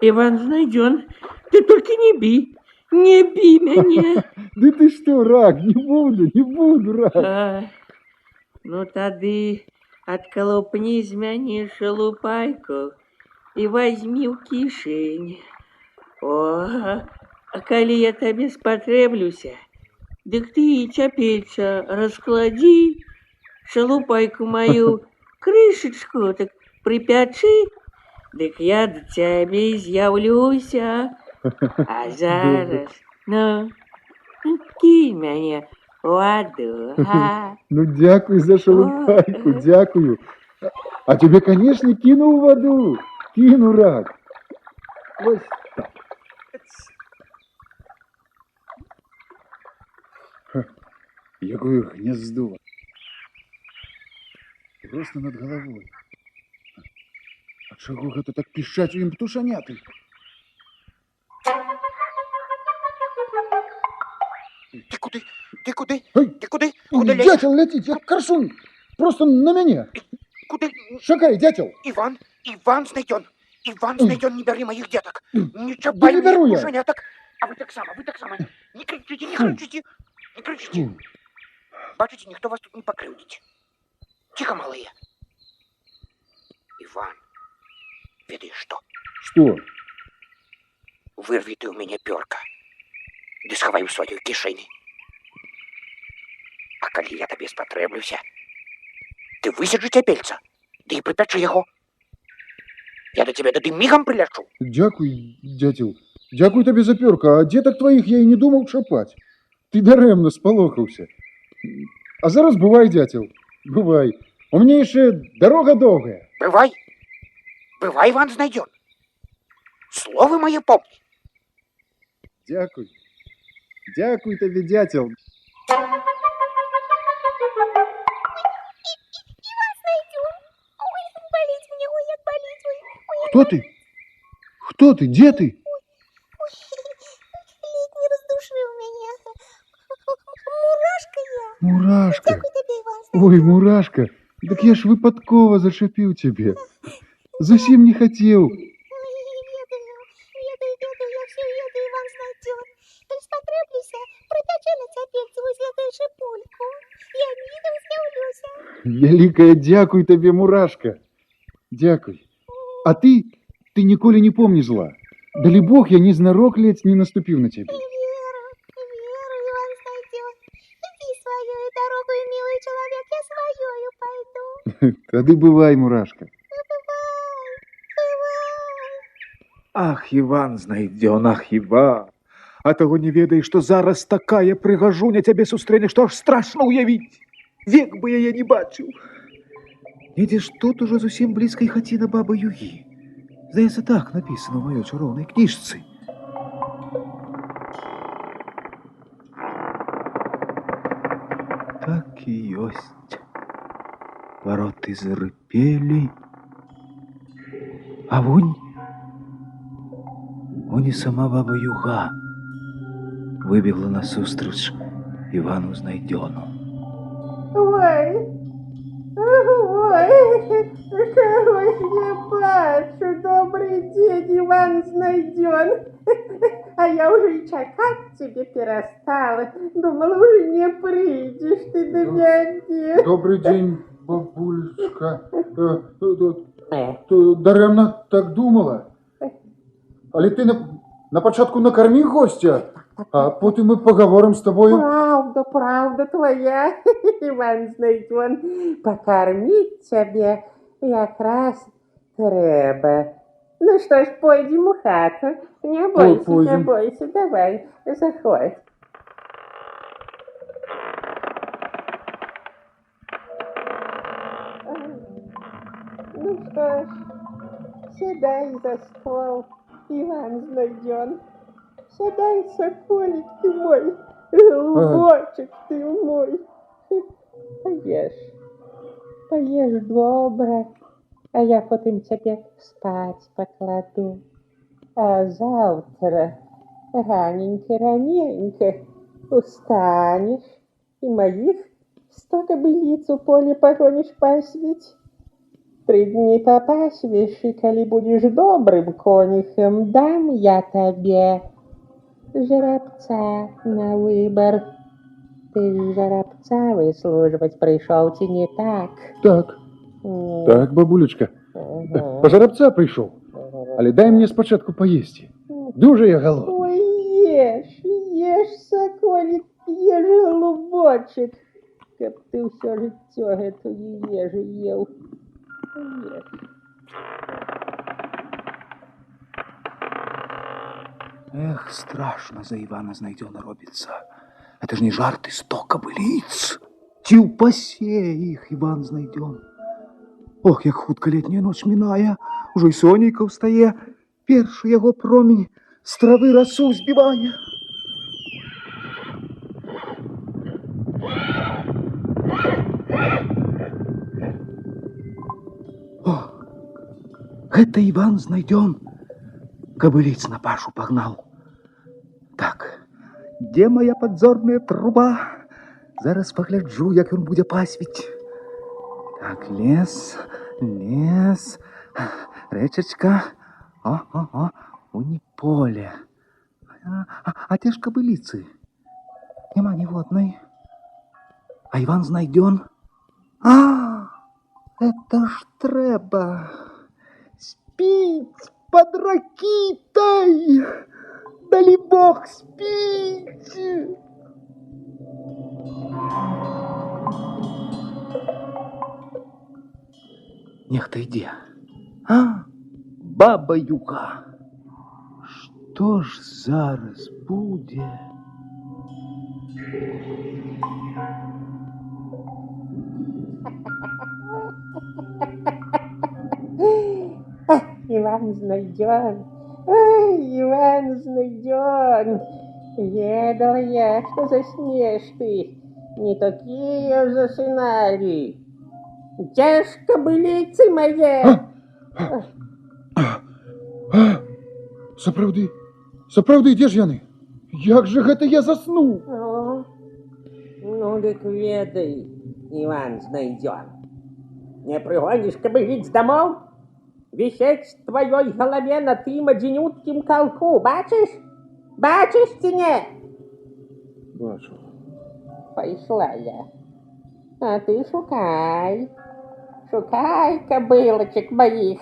Иван Знайдён, ты только не би меня. Да ты что, рак, не буду, рак. Ну тады адкалупні з мяне шалупайку і возьми ў кішэнь. О, а калі я табе спатрэблюся, дык ты цяпельца раскладзі, шалупайку мою крышачку так припячы, дык я да цябе з'яўлюся. А зараз, ну, кинь мяне у ваду, Ну, дякую за шалупайку, дякую. А тебе, конечно, кину в воду. Кину, рак. Ось так. Якое гнездо. Просто над головой. А чего гэта так пішаць у ім птушаняты? Ты куды? Ты куды? Ой, Ты куды? Куды лезешь? дятел летит, як коршун. Просто на меня. Куды? Шагай, дятел. Иван Знайдён. Иван Знайдён, не бери моих деток. Не Да чапай не беру моих я. кушаняток. А вы так само. Не кричите, не кричите. Не кричите. Бачите, никто вас тут не покрывдит. Тихо, малые. Иван, ведаешь что? Что? Вырви ты у меня перка. Да схавай у сваёй кішэні. А калі я табе спатрэблюся, ты высяджы цяпельца, ды і прыпячы яго. Я да цябе тады мігам прылячу. Дякую, дятел. Дякую тобі за пёрка, а деток твоих я и не думал чапать. Ты даремно сполохался. А зараз бывай, дятел, бывай. У меня еще дорога долгая. Бывай. Бывай, Иван знайдет. Слово мое помни. Дякуй. Дякуй тобі, дятел. Кто ты? Кто ты? Где ты? Ледь не раздушил меня. Мурашка я. Мурашка. Дякую тебе, Иван. Ой, мурашка. Так я ж выпадково зачепил тебе. Зовсім не хотел. Ведаю, я все ведаю, Иван знайдет. Коль спотреблюся, протячи на цапель свою святую шипульку. Я мигом з'явлюся. Вялікае дзякуй табе, мурашка. Дзякуй. А ты ніколі не помни зла. Дали Бог, я незнарок ледь не наступил на тебе. Веру, Иван знайдет. Иди своей дорогой, милый человек, я своею пойду. Тады бывай, мурашка. Ах, Іван знайдён, ах, Іван. А того не ведаеш, што зараз такая прыгажуня цябе сустрэне, што аж страшна ўявіць. Век бы яе не бачыў. Недзе ж тут ужо зусім блізка і хаціна бабы Югі. Здаецца, так напісана ў маёй чароўнай кніжцы. Так і ёсць. Вароты зарыпелі. А вунь і сама баба Юга выбегла насустрач Івану знайдёну. Ой, кого ж я бачу, добрый день, Иван знайден. А я уже и чекать тебе перестала. Думала, уже не придешь ты до меня. Добрый день, бабулечка. Даремно так думала. Але ты на початку накорми гостя, а потім ми поговоримо з тобою. Правда твоя, Иван знайден. Покормить тебе якраз треба. Ну что ж, пойдем у хату. Не бойся, давай, заходь. Ну что ж, сідай за стол, Иван знайден. Сідай, соколик ты мой, голубочек ты мой. Поешь добре, а я потім тебе спать покладу. А завтра раненько устанешь и моих 100 кобылиц у поля погонишь пасвить. 3 дні попасвишь, и коли будешь добрым конюхом, дам я тебе жеребца на выбор. Ты ж жеребца выслуживать пришел, ти не так? Так, бабулечка. По жеребца прийшов. Але дай мені спочатку поїсти. Дуже я голодний. Ой, ешь, соколик, ешь, голубочек. Как ты все життя эту ежу ел. Ешь. Эх, страшно за Ивана знайдёна робится. Это ж не жарты, 100 кобылиц. Ці упасе их Иван знайдён. Ох, як хутка летняя ноч миная, уже и сонейка встае, першы яго промень з травы расу збівае. О, гэта Иван знайдён. Кобылиц на пашу погнал. Так, где моя подзорная труба? Зараз погляджу, як ён будзе пасвіць. Так, лес, речечка. О, уні поле. А те ж кобылицы. Нема ніводной. А Иван знайдён. Это ж трэба. Спить под ракитой. Дали Бог спить. Нехта йде. Баба Юга. Што ж зараз будзе? Иван знайден. Ой, Иван знайден. Ведала я, что заснешь ты. Не такие засынали. Где ж кобылицы мои? Сапраўды, дзе ж яны? Як же гэта я заснуў? Ну, дык ведай, Иван знайден. Не пригонишь кобылиц домов? Висеть в твоей голове на тым одинютким колку, бачишь? Бачишь ці не? Бачу. Пошла я. А ты шукай. Шукай кобылочек моих.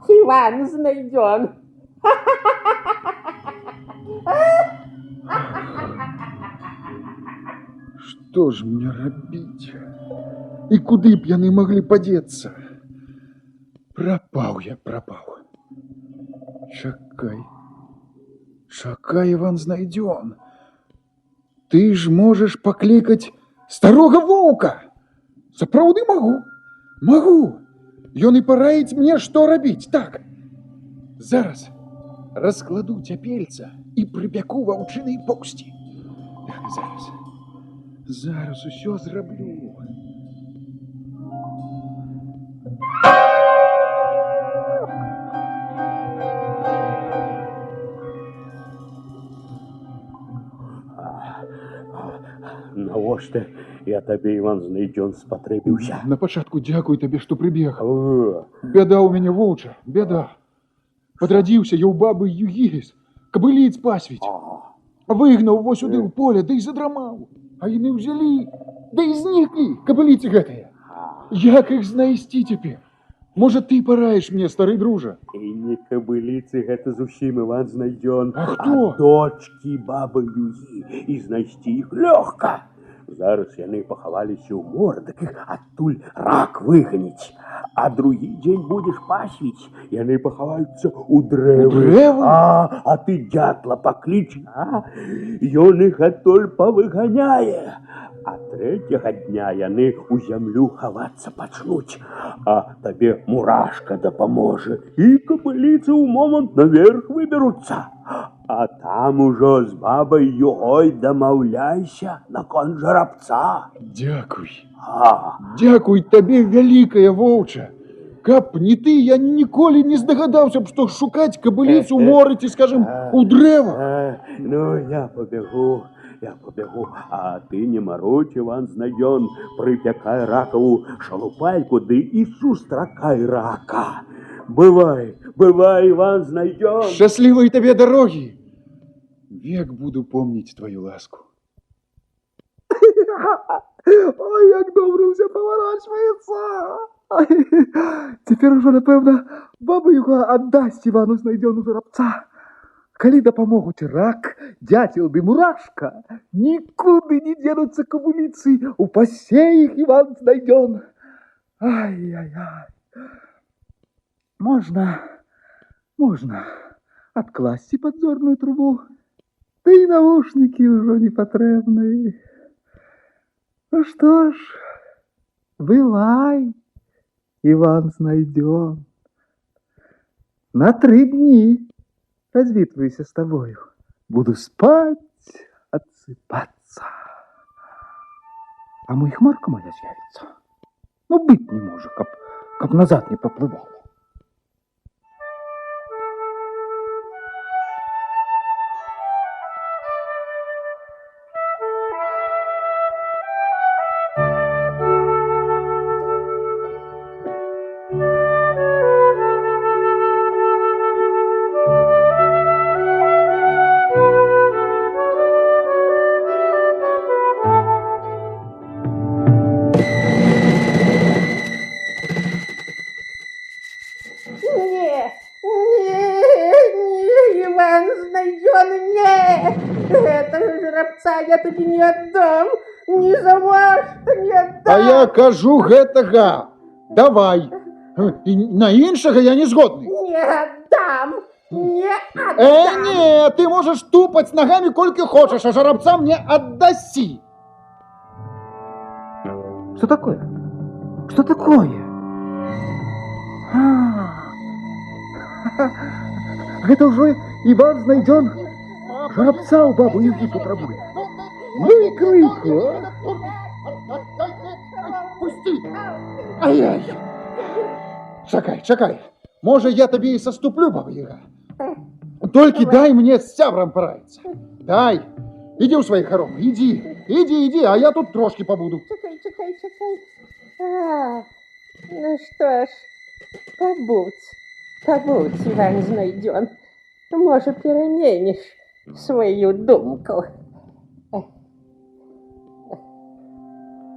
Иван знайден. Што ж мне рабіць? І куды б яны маглі падзецца? Прапаў я, прапаў. Чакай. Чакай, Иван знайден. Ты ж можаш паклікаць старога воўка. Сапраўды магу. Магу. Ён і параіць мне, што рабіць. Так. Зараз раскладу цяпельца і прыпяку ваўчынай поўсці. Так, зараз. Зараз усё зраблю. Навошта я табе, Іван знайдзён, спатрэбіўся? На пачатку дзякуй табе, што прыбег. Бяда ў мяне, воўча, бяда. Падрадзіўся я ў бабы Югіріс, кабыліц пасвіць. Выгнаў вось сюды ў поле, ды і задрамаў. А яны ўзялі, да і зніклі, кабыліцы гэтыя. Як іх знайсці цяпер? Можа, ты параіш мне, стары дружа? І не кабыліцы, гэта зусім, Іван знайдзён. А хто? А дочкі бабы Югі. І знайсці іх лёгка. Зараз яны пахаваліся ў моры, так іх адтуль рак выганіць. А другі дзень будзеш пасвіць, яны пахаваюцца ў дрэвы. У дрэвы? А ты дятла пакліч, ён іх адтуль павыганяе. А трэцяга дня яны ў зямлю хавацца пачнуць. А табе мурашка дапаможа. І кабыліцы ў момант наверх выберуцца. А там ужо з бабай Югой дамаўляйся наконт жарабца. Дзякуй. Дзякуй табе, вялікая воўча. Каб не ты, я ніколі не здагадаўся б, што шукаць кабыліцу ў моры ці, скажем, у дрэвах. Ну, я побягу. А ты не марудь, Иван знайдён, прыпякай ракаву шалупайку, ды і сустракай рака. Бывай, Иван знайдён. Шчаслівай табе дарогі. Век буду помніць твою ласку. Ой, як добра ўсё паварочваецца. Цяпер ужо, напэўна, баба Юга аддасць Івану знайдёну жарабца. Калі дапамогуць рак, дяцел ды мурашка, нікуды не дзенуцца кабыліцы, у пасе іх Іван знайдён. Ай-яй-яй. Можна адкласці падзорную трубу, ды і навушнікі ўжо не патрэбны. Ну што ж, бывай, Іван знайдён. На 3 дні развітваюся з табою. Буду спаць, адсыпацца. А мо і хмарка моя з'явіцца. Ну, быць не можа, каб назад не паплывала. Я тобі не отдам, ні за что не отдам. А я кажу гэтага, давай. І на іншага я не згодны. Не отдам. Не Не, ты можешь тупать ногами, сколько хочешь, а жеребца мне отдаси. Что такое? Что такое? Это уже Иван знайден. Жеребца у бабы Юги потребует. Ну и крыку, а? Пусти. Ай-яй. Чакай. Може, я тобі і соступлю, баба Яга. Только дай мне с сябром пораиться. Дай. Иди у своих хором. Иди, а я тут трошки побуду. Чекай. Ну что ж, побудь, Иван знайден. Может, переменишь свою думку.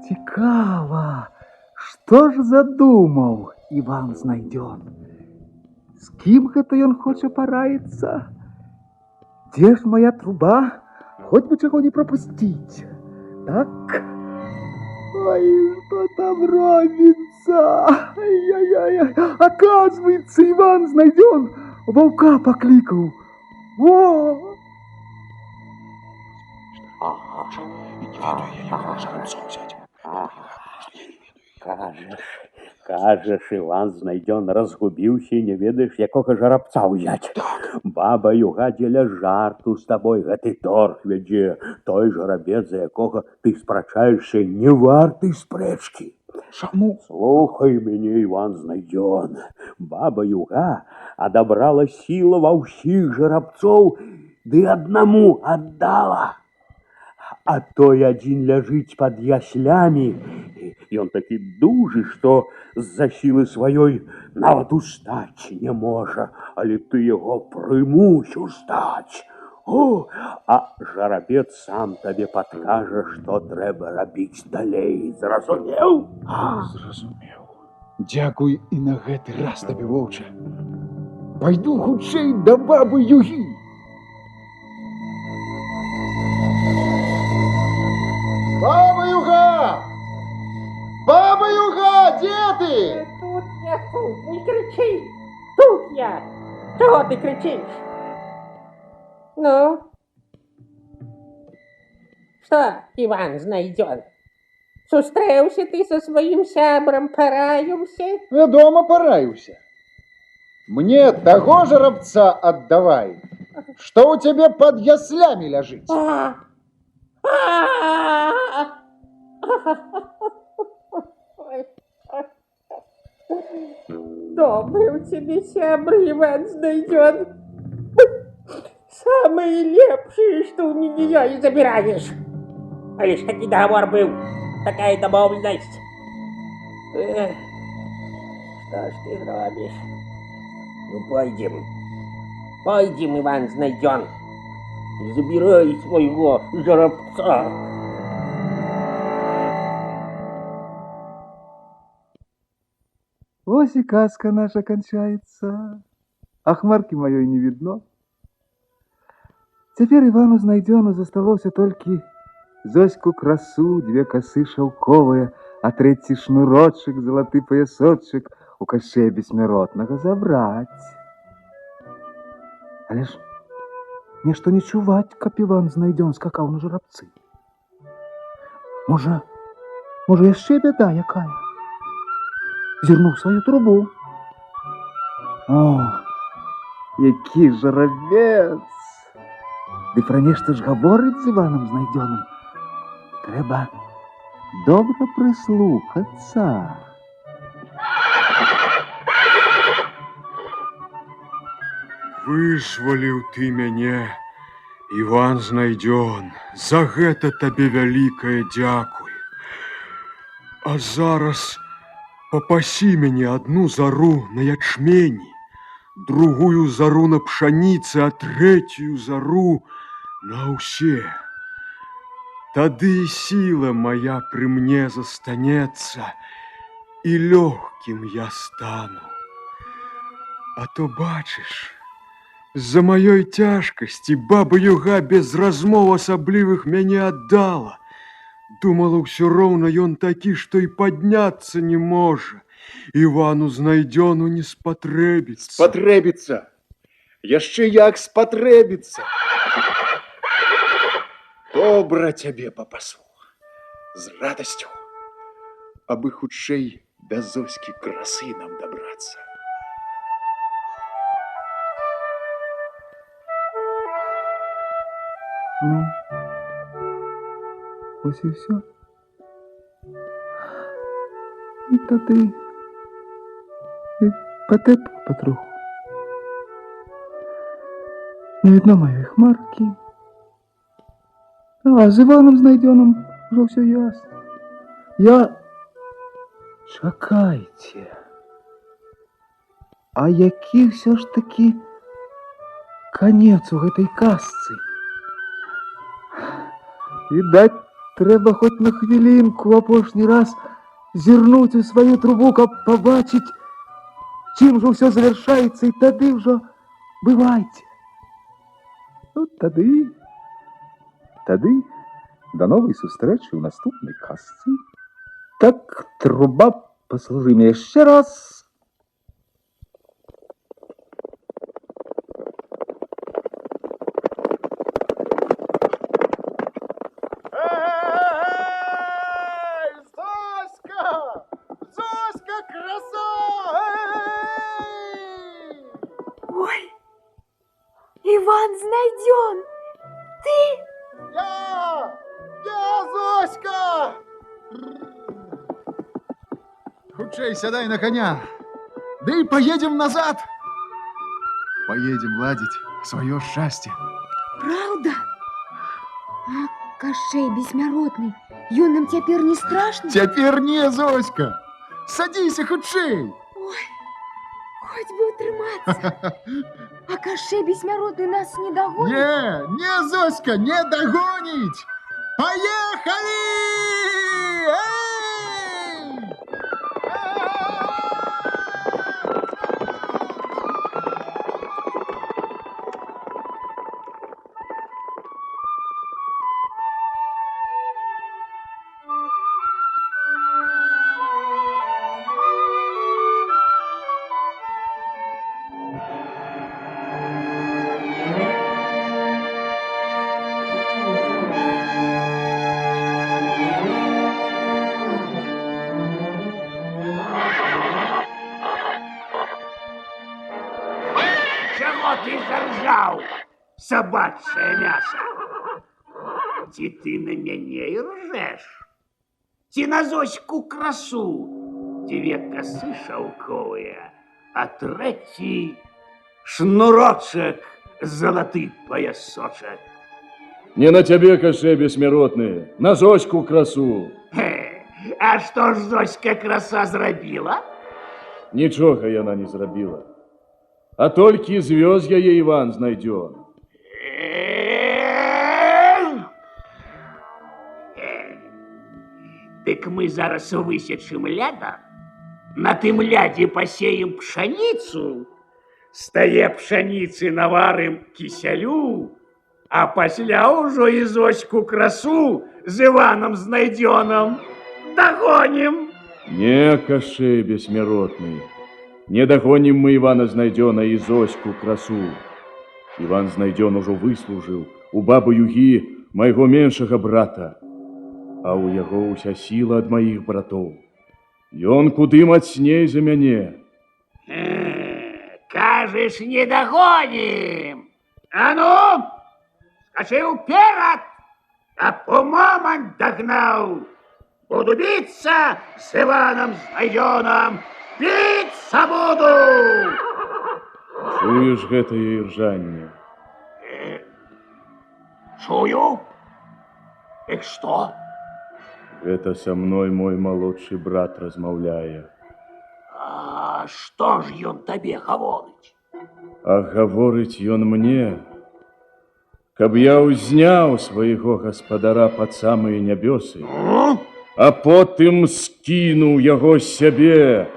Цікаво, что ж задумал Иван знайден? С кем это он хочет пораиться? Где ж моя труба? Хоть бы чего не пропустить. Так? Ой, что там робится? Ай-яй-яй. Оказывается, Иван знайден. Волка покликал. Во! Кажеш, Іван знайден разгубіўся і не ведаеш, якога жарабца ўзяць. Баба Юга дзеля жарту з табой гэты торг вядзе. Той жарабец, за якога ты спрачаешся, не варты спрэчкі. Чаму? Слухай мяне, Іван знайден. Баба Юга адабрала сіла ва ўсіх жарабцоў, ды аднаму аддала. А той адзін ляжыць пад яслямі. Ён такі дужы, што з-за сілы сваёй нават устаць не можа, але ты яго прымусь устаць. А жарабец сам табе падкажа, што трэба рабіць далей. Зразумеў? Зразумеў. Дзякуй і на гэты раз табе, воўча. Пайду хутчэй да бабы Югі. Баба Юга! Баба Юга, где ты? Тут я, не кричи! Тут я! Чего ты кричишь? Ну? Что, Иван знайден? Сустрэўся ты со своим сябром, пораился? Я дома пораился. Мне того жеребца отдавай, что у тебя под яслями лежит. Добрый у тебя сябр, Иван знайден. Самые лепшие, что у меня и забираешь. А лишь таки договор был, такая домовленность. Что ж ты робишь? Ну, пойдем, Иван знайден. Забирай своего жеребца. Ось и сказка наша кончается, а хмарки моей не видно. Теперь Ивану знайдену засталося только Зоську красу, две косы шелковые, а третий шнурочек, золотый поясочек у Кощея Бессмертного забрать. Але ж нешто не чувать, каб Иван знайден скакал на жеребцы. Може, яшчэ беда якая? Зірнув свою трубу. О, які жарабец! Ды пра нешта ж гаворыць з Іваном знайдёным. Трэба добра прыслухацца. Вызваліў ты мяне, Іван знайдён. За гэта табе вялікае дзякуй. А зараз папасі мяне одну зару на ячмені, другую зару на пшаніцы, а третью зару на ўсе. Тады сила моя пры мне застанецца, і лёгкім я стану. А то бачыш, з-за маёй цяжкасці баба Юга без размоў асаблівых мяне аддала. Думала, ўсё роўна ён такі, што і падняцца не можа. Івану знайдёну не спатрэбіцца. Спатрэбіцца. Яшчэ як спатрэбіцца. Добра цябе папасу. З радасцю. Абы хутчэй да Зоські красы нам дабрацца. Ну, ось і все. І тады патеп патроху. Не видно моей хмарки. А з Іваном Знайдёным уже все ясно. Чакайце. А які все ж таки конец у гэтай казцы? Відаць, трэба хоть на хвілінку апошні раз зірнуць у сваю трубу, каб пабачыць, чым жа ўсё завяршаецца, і тады ўжо бывайце. Ну, тады да новай сустрэчы ў наступнай казцы. Так, труба, паслужы мне яшчэ раз. Иван Знайдён, ты? Я, Зоська! Хутчэй сядай на коня, да и поедем назад. Поедем ладить свое счастье. Правда? А Кашэй бессмяротны, ён нам цяпер не страшны? Цяпер не, Зоська. Садись хутчэй. Ой, хоть бы утрымацца. А Кашэй бессмяротны нас не догонит? Не, Зоська, не догонить. Поехали! Эй! Чего ты заржал, собачье мясо? Ці ты на мяне і ржеш? Ці на Зоську красу? Две косы шелковые, а третий шнурочек, золотый поясочек. Не на тебе, Кашэй бессмяротны, на Зоську красу. А што ж Зоська краса зрабіла? Нічога яна не зрабіла. А толькі звёз яе Іван Знайдён. Дык мы зараз высечым ляда, на тым лядзе пасеем пшаніцу, з тае пшаніцы наварым кісялю, а пасля ўжо і Зоську красу з Іванам Знайдёнам дагонім. Не, Кашэй бессмяротны, не дагонім мы Івана Знайдёна і Зоську красу. Іван Знайдён ужо выслужыў у бабы Югі майго меншага брата, а ў яго ўся сіла ад маіх братоў. Ён куды мацней за мяне. Кажаш, не дагонім. А ну, скачы ўперад, а по момант дагнаў. Буду биться с Иваном Знайдёном. Биться буду! Чуеш гэтае іржанне? Чую. Дык што? Гэта са мной мой малодшы брат размаўляе. А што ж ён табе гаворыць? А гаворыць ён мне, каб я ўзняў свайго гаспадара пад самыя нябёсы, а потым скінуў яго з сябе.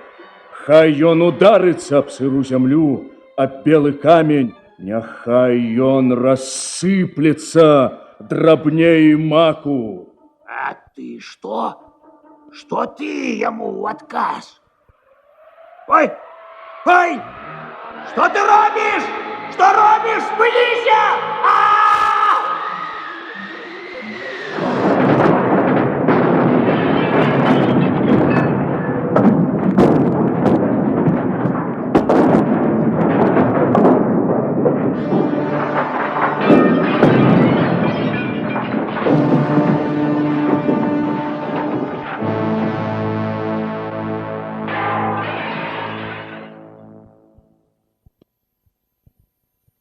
Хай ён ударыцца аб сыру зямлю, аб белы камень, няхай ён рассыплецца драбней маку. А ты што? Што ты яму ў адказ? Ой! Ой! Што ты робіш? Что робишь? Пылися!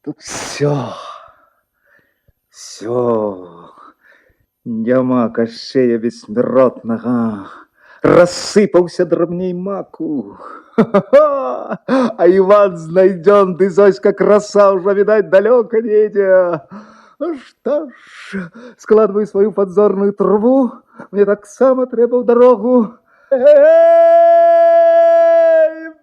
Тут все, няма Кашея бессмертного, рассыпался дробней маку. Ха-ха-ха! А Иван знайден, ты, Зоська, краса, уже, видать, далеко не идя. Ну что ж, складывай свою подзорную трубу, мне так само треба в дорогу. Эй,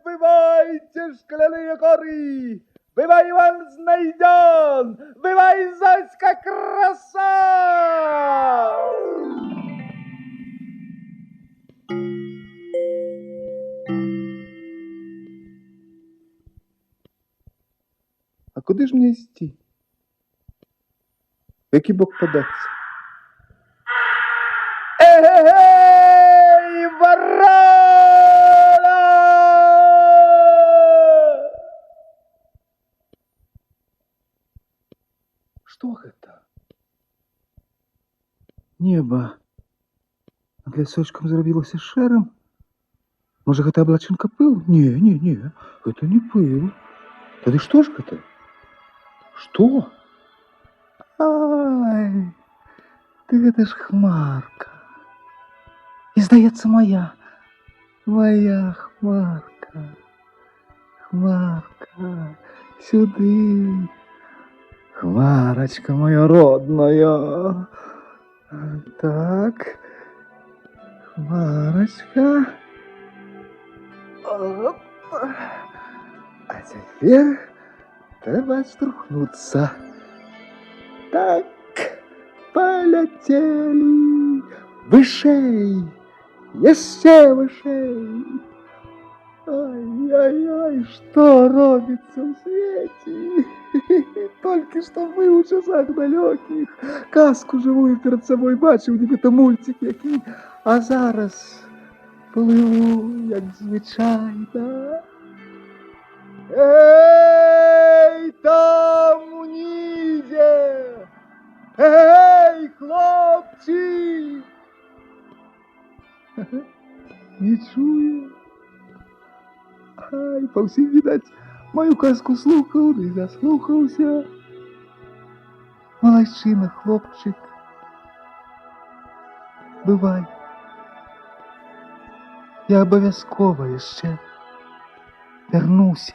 бывайте, шкляные горы! Бывай, Иван знайден! Бывай, Зоська, краса! А куди ж мені йти? В який бок податися? Эй, ворона! Что это? Небо над лесочком зробилося шэрым. Може, гэта аблачынка пыл? Не, гэта не пыл. Тады што ж гэта? Што? Ай, ты гэта ж хмарка. І, здаецца, моя хмарка. Хмарка, сюды. Хмарочка моя родная. Так, хмарочка. Оп. А теперь треба струхнуться. Так, полетели вышей, еще вышей. Ай-яй-яй, что робится в свете? Только что мы у часах далеких казку живую перед собой бачив, нібито мультик який, а зараз пливу, як звичайно. Ей, там унізе! Ей, хлопці! Не чує? Ай, по всім, видать, мою казку слухав, не заслухався. Молодчина, хлопчик. Бывай. Я обов'язково ще вернуся.